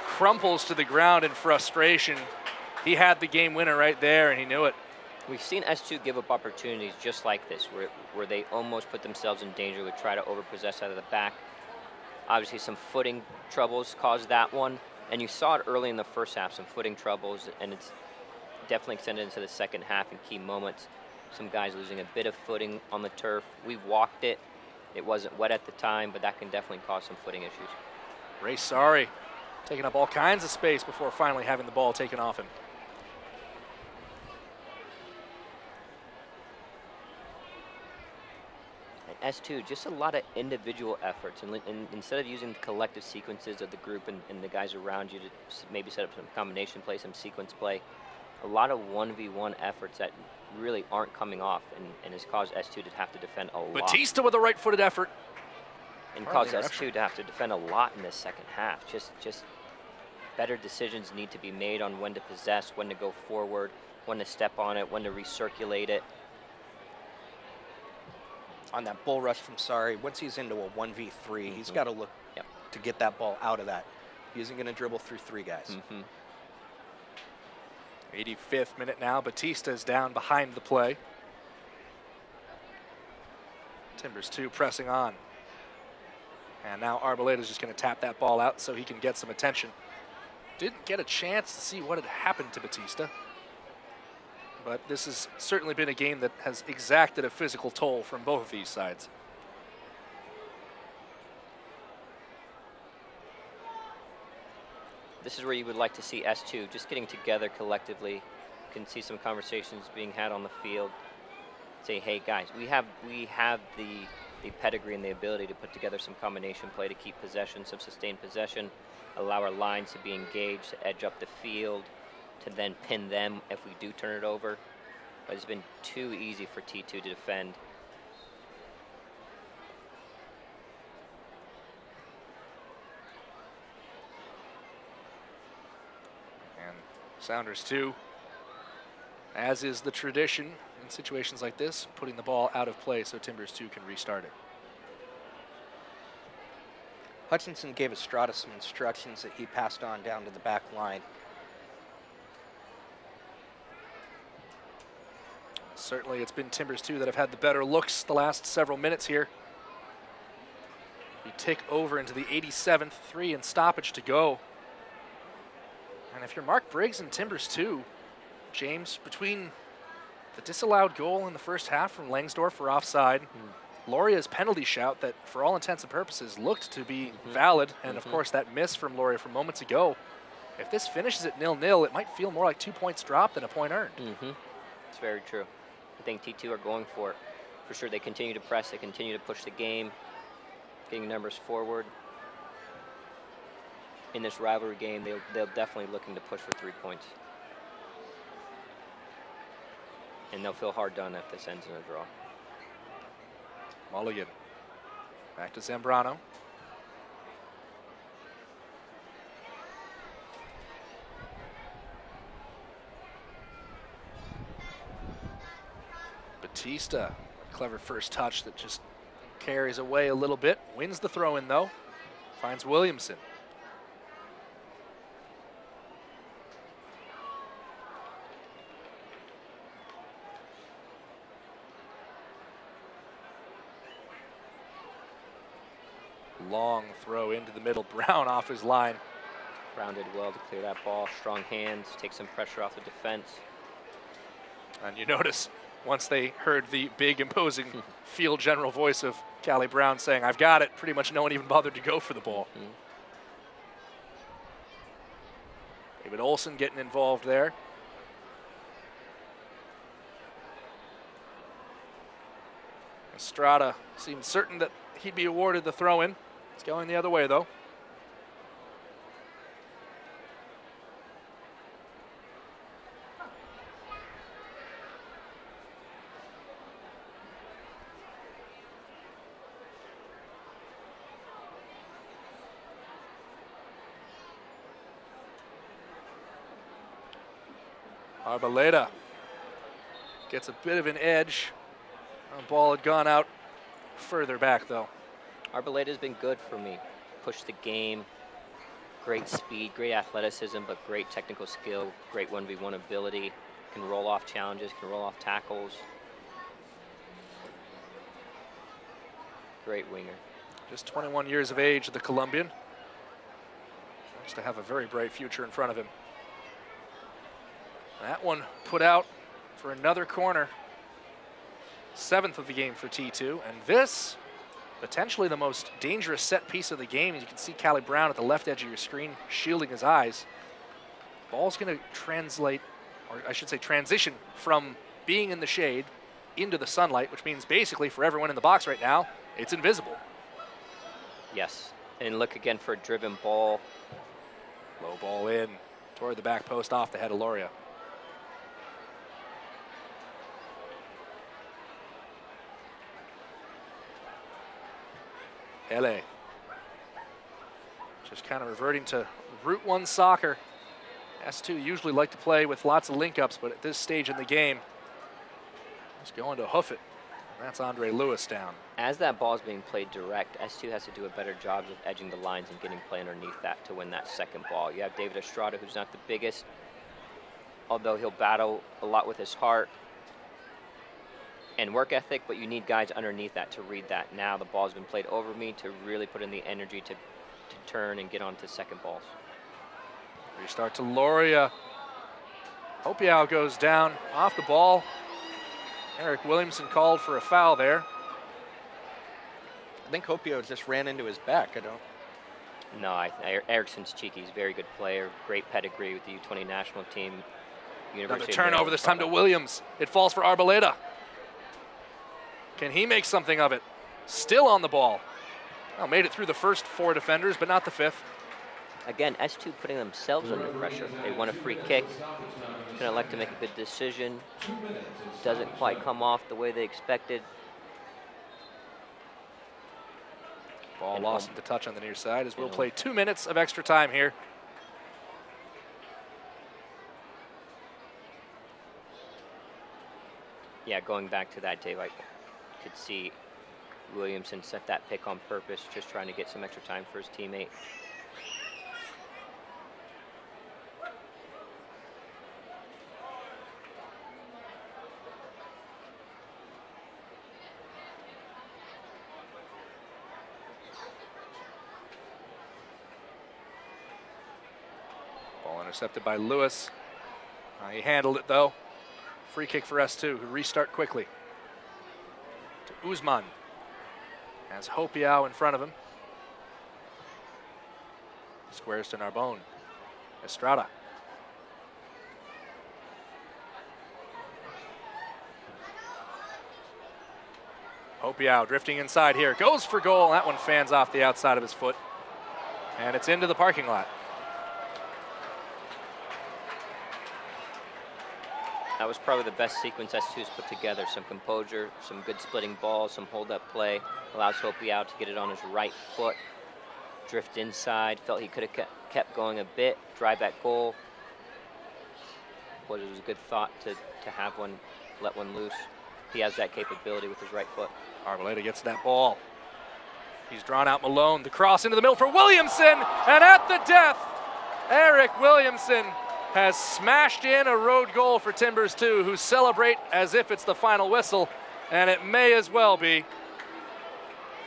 crumples to the ground in frustration. He had the game winner right there, and he knew it. We've seen S2 give up opportunities just like this, where they almost put themselves in danger, would try to overpossess out of the back. Obviously, some footing troubles caused that one. And you saw it early in the first half, some footing troubles, and it's definitely extended into the second half in key moments. Some guys losing a bit of footing on the turf. We walked it. It wasn't wet at the time, but that can definitely cause some footing issues. Ray Sari taking up all kinds of space before finally having the ball taken off him. And S2, just a lot of individual efforts. And instead of using the collective sequences of the group and the guys around you to maybe set up some combination play, some sequence play, a lot of 1v1 efforts that really aren't coming off and has caused S2 to have to defend a lot. Batista with a right-footed effort. And caused S2 to have to defend a lot in this second half. Just better decisions need to be made on when to possess, when to go forward, when to step on it, when to recirculate it. On that bull rush from Sari, once he's into a 1v3, he's got to look to get that ball out of that. He isn't going to dribble through 3 guys. 85th minute now. Batista is down behind the play. Timbers 2 pressing on. And now Arboleda is just going to tap that ball out so he can get some attention. Didn't get a chance to see what had happened to Batista. But this has certainly been a game that has exacted a physical toll from both of these sides. This is where you would like to see S2 just getting together collectively. You can see some conversations being had on the field. Say, hey guys, we have the pedigree and the ability to put together some combination play to keep possession, some sustained possession, allow our lines to be engaged, to edge up the field, to then pin them if we do turn it over. But it's been too easy for T2 to defend. And Sounders 2, as is the tradition in situations like this, putting the ball out of play so Timbers 2 can restart it. Hutchinson gave Estrada some instructions that he passed on down to the back line. Certainly it's been Timbers 2 that have had the better looks the last several minutes here. We tick over into the 87th, 3 in stoppage to go. And if you're Mark Briggs and Timbers 2, James, between the disallowed goal in the first half from Langsdorff for offside, Loria's penalty shout that for all intents and purposes looked to be valid, and of course that miss from Loria from moments ago, if this finishes at 0-0, it might feel more like 2 points dropped than a point earned. It's very true. I think T2 are going for it. For sure, they continue to press, they continue to push the game, getting numbers forward. in this rivalry game, they'll definitely looking to push for 3 points. And they'll feel hard done if this ends in a draw. Mulligan back to Zambrano. Batista, clever first touch that just carries away a little bit. Wins the throw in though. Finds Williamson. Long throw into the middle. Brown off his line. Brown did well to clear that ball. Strong hands, take some pressure off the defense. And you notice once they heard the big, imposing field general voice of Callie Brown saying, "I've got it," pretty much no one even bothered to go for the ball. David Olson getting involved there. Estrada seemed certain that he'd be awarded the throw-in. It's going the other way, though. Arboleda gets a bit of an edge. The ball had gone out further back, though. Arbaleda's been good for me. Pushed the game, great speed, great athleticism, but great technical skill, great 1v1 ability. Can roll off challenges, can roll off tackles. Great winger. Just 21 years of age, the Colombian. Looks to have a very bright future in front of him. That one put out for another corner. 7th of the game for T2. And this, potentially the most dangerous set piece of the game. You can see Callie Brown at the left edge of your screen shielding his eyes. Ball's going to translate, or I should say transition, from being in the shade into the sunlight, which means basically for everyone in the box right now, it's invisible. Yes, and look again for a driven ball. Low ball in toward the back post off the head of Loria. LA. Just kind of reverting to Route 1 soccer. S2 usually like to play with lots of link-ups, but at this stage in the game, just going to hoof it. That's Andre Lewis down. As that ball is being played direct, S2 has to do a better job of edging the lines and getting play underneath that to win that second ball. You have David Estrada, who's not the biggest, although he'll battle a lot with his heart and work ethic, but you need guys underneath that to read that. Now the ball's been played over me to really put in the energy to turn and get onto second balls. Restart to Loria. Hopiau goes down off the ball. Eric Williamson called for a foul there. I think Hopiau just ran into his back. I don't. No, Ericsson's cheeky. He's a very good player, great pedigree with the U20 national team. Another turnover, this time to Williams. It falls for Arboleda. Can he make something of it? Still on the ball. Well, made it through the first 4 defenders, but not the 5th. Again, S2 putting themselves under pressure. They want a free kick. Gonna elect to make a good decision. Doesn't quite come off the way they expected. Ball and lost into touch on the near side as we'll play 2 minutes of extra time here. Yeah, going back to that, Dave, I could see Williamson set that pick on purpose, just trying to get some extra time for his teammate. Ball intercepted by Lewis. He handled it though. Free kick for S2, who restart quickly. To Uzman. Has Hopiau in front of him. Squares to Narbonne. Estrada. Hopiau drifting inside here. Goes for goal. That one fans off the outside of his foot. And it's into the parking lot. That was probably the best sequence S2's put together. Some composure, some good splitting balls, some hold-up play. Allows Hopi out to get it on his right foot. Drift inside. Felt he could have kept going a bit. Drive at goal. But it was a good thought to have one, let one loose. He has that capability with his right foot. Arboleda gets that ball. He's drawn out Malone. The cross into the middle for Williamson. And at the death, Eric Williamson has smashed in a road goal for Timbers 2, who celebrate as if it's the final whistle, and it may as well be.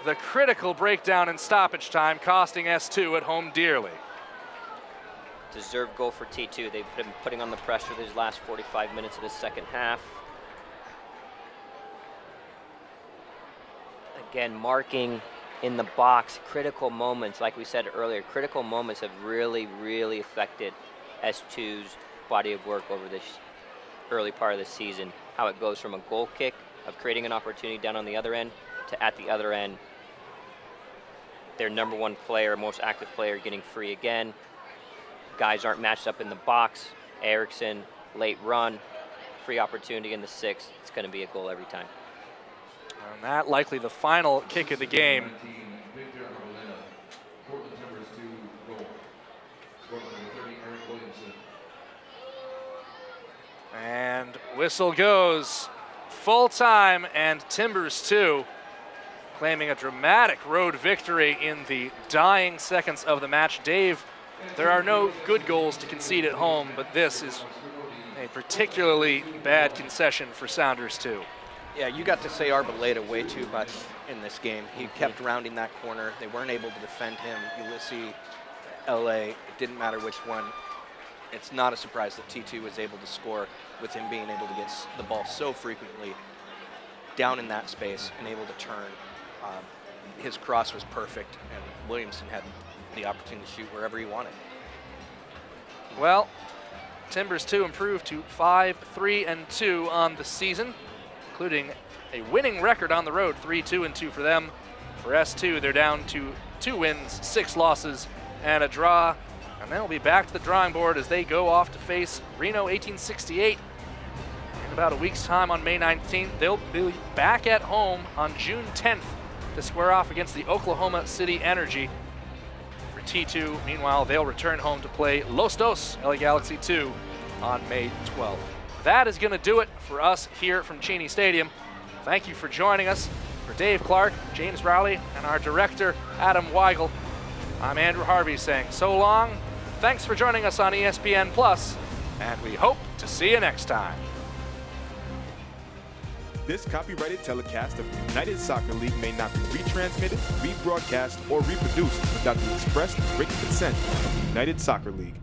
The critical breakdown in stoppage time costing S2 at home dearly. Deserved goal for T2. They've been putting on the pressure these last 45 minutes of the second half. Again, marking in the box, critical moments, like we said earlier, critical moments have really, really affected S2's body of work over this early part of the season. How it goes from a goal kick of creating an opportunity down on the other end to at the other end, their number one player, most active player, getting free again. Guys aren't matched up in the box. Erickson, late run, free opportunity in the sixth. It's going to be a goal every time. And that likely the final kick of the game. And whistle goes. Full time, and Timbers 2 claiming a dramatic road victory in the dying seconds of the match. Dave, there are no good goals to concede at home, but this is a particularly bad concession for Sounders 2. Yeah, you got to say Arboleda way too much in this game. He kept rounding that corner. They weren't able to defend him. Ulysses, LA, it didn't matter which one. It's not a surprise that T2 was able to score with him being able to get the ball so frequently down in that space and able to turn. His cross was perfect, and Williamson had the opportunity to shoot wherever he wanted. Well, Timbers 2 improved to 5-3-2 on the season, including a winning record on the road, 3-2-2 for them. For S2, they're down to 2 wins, 6 losses, and a draw. And they'll be back to the drawing board as they go off to face Reno 1868 in about a week's time on May 19th. They'll be back at home on June 10th to square off against the Oklahoma City Energy. For T2, meanwhile, they'll return home to play Los Dos, LA Galaxy 2, on May 12th. That is going to do it for us here from Cheney Stadium. Thank you for joining us. For Dave Clark, James Rowley, and our director, Adam Weigel, I'm Andrew Harvey saying so long. Thanks for joining us on ESPN Plus, and we hope to see you next time. This copyrighted telecast of the United Soccer League may not be retransmitted, rebroadcast, or reproduced without the express written consent of the United Soccer League.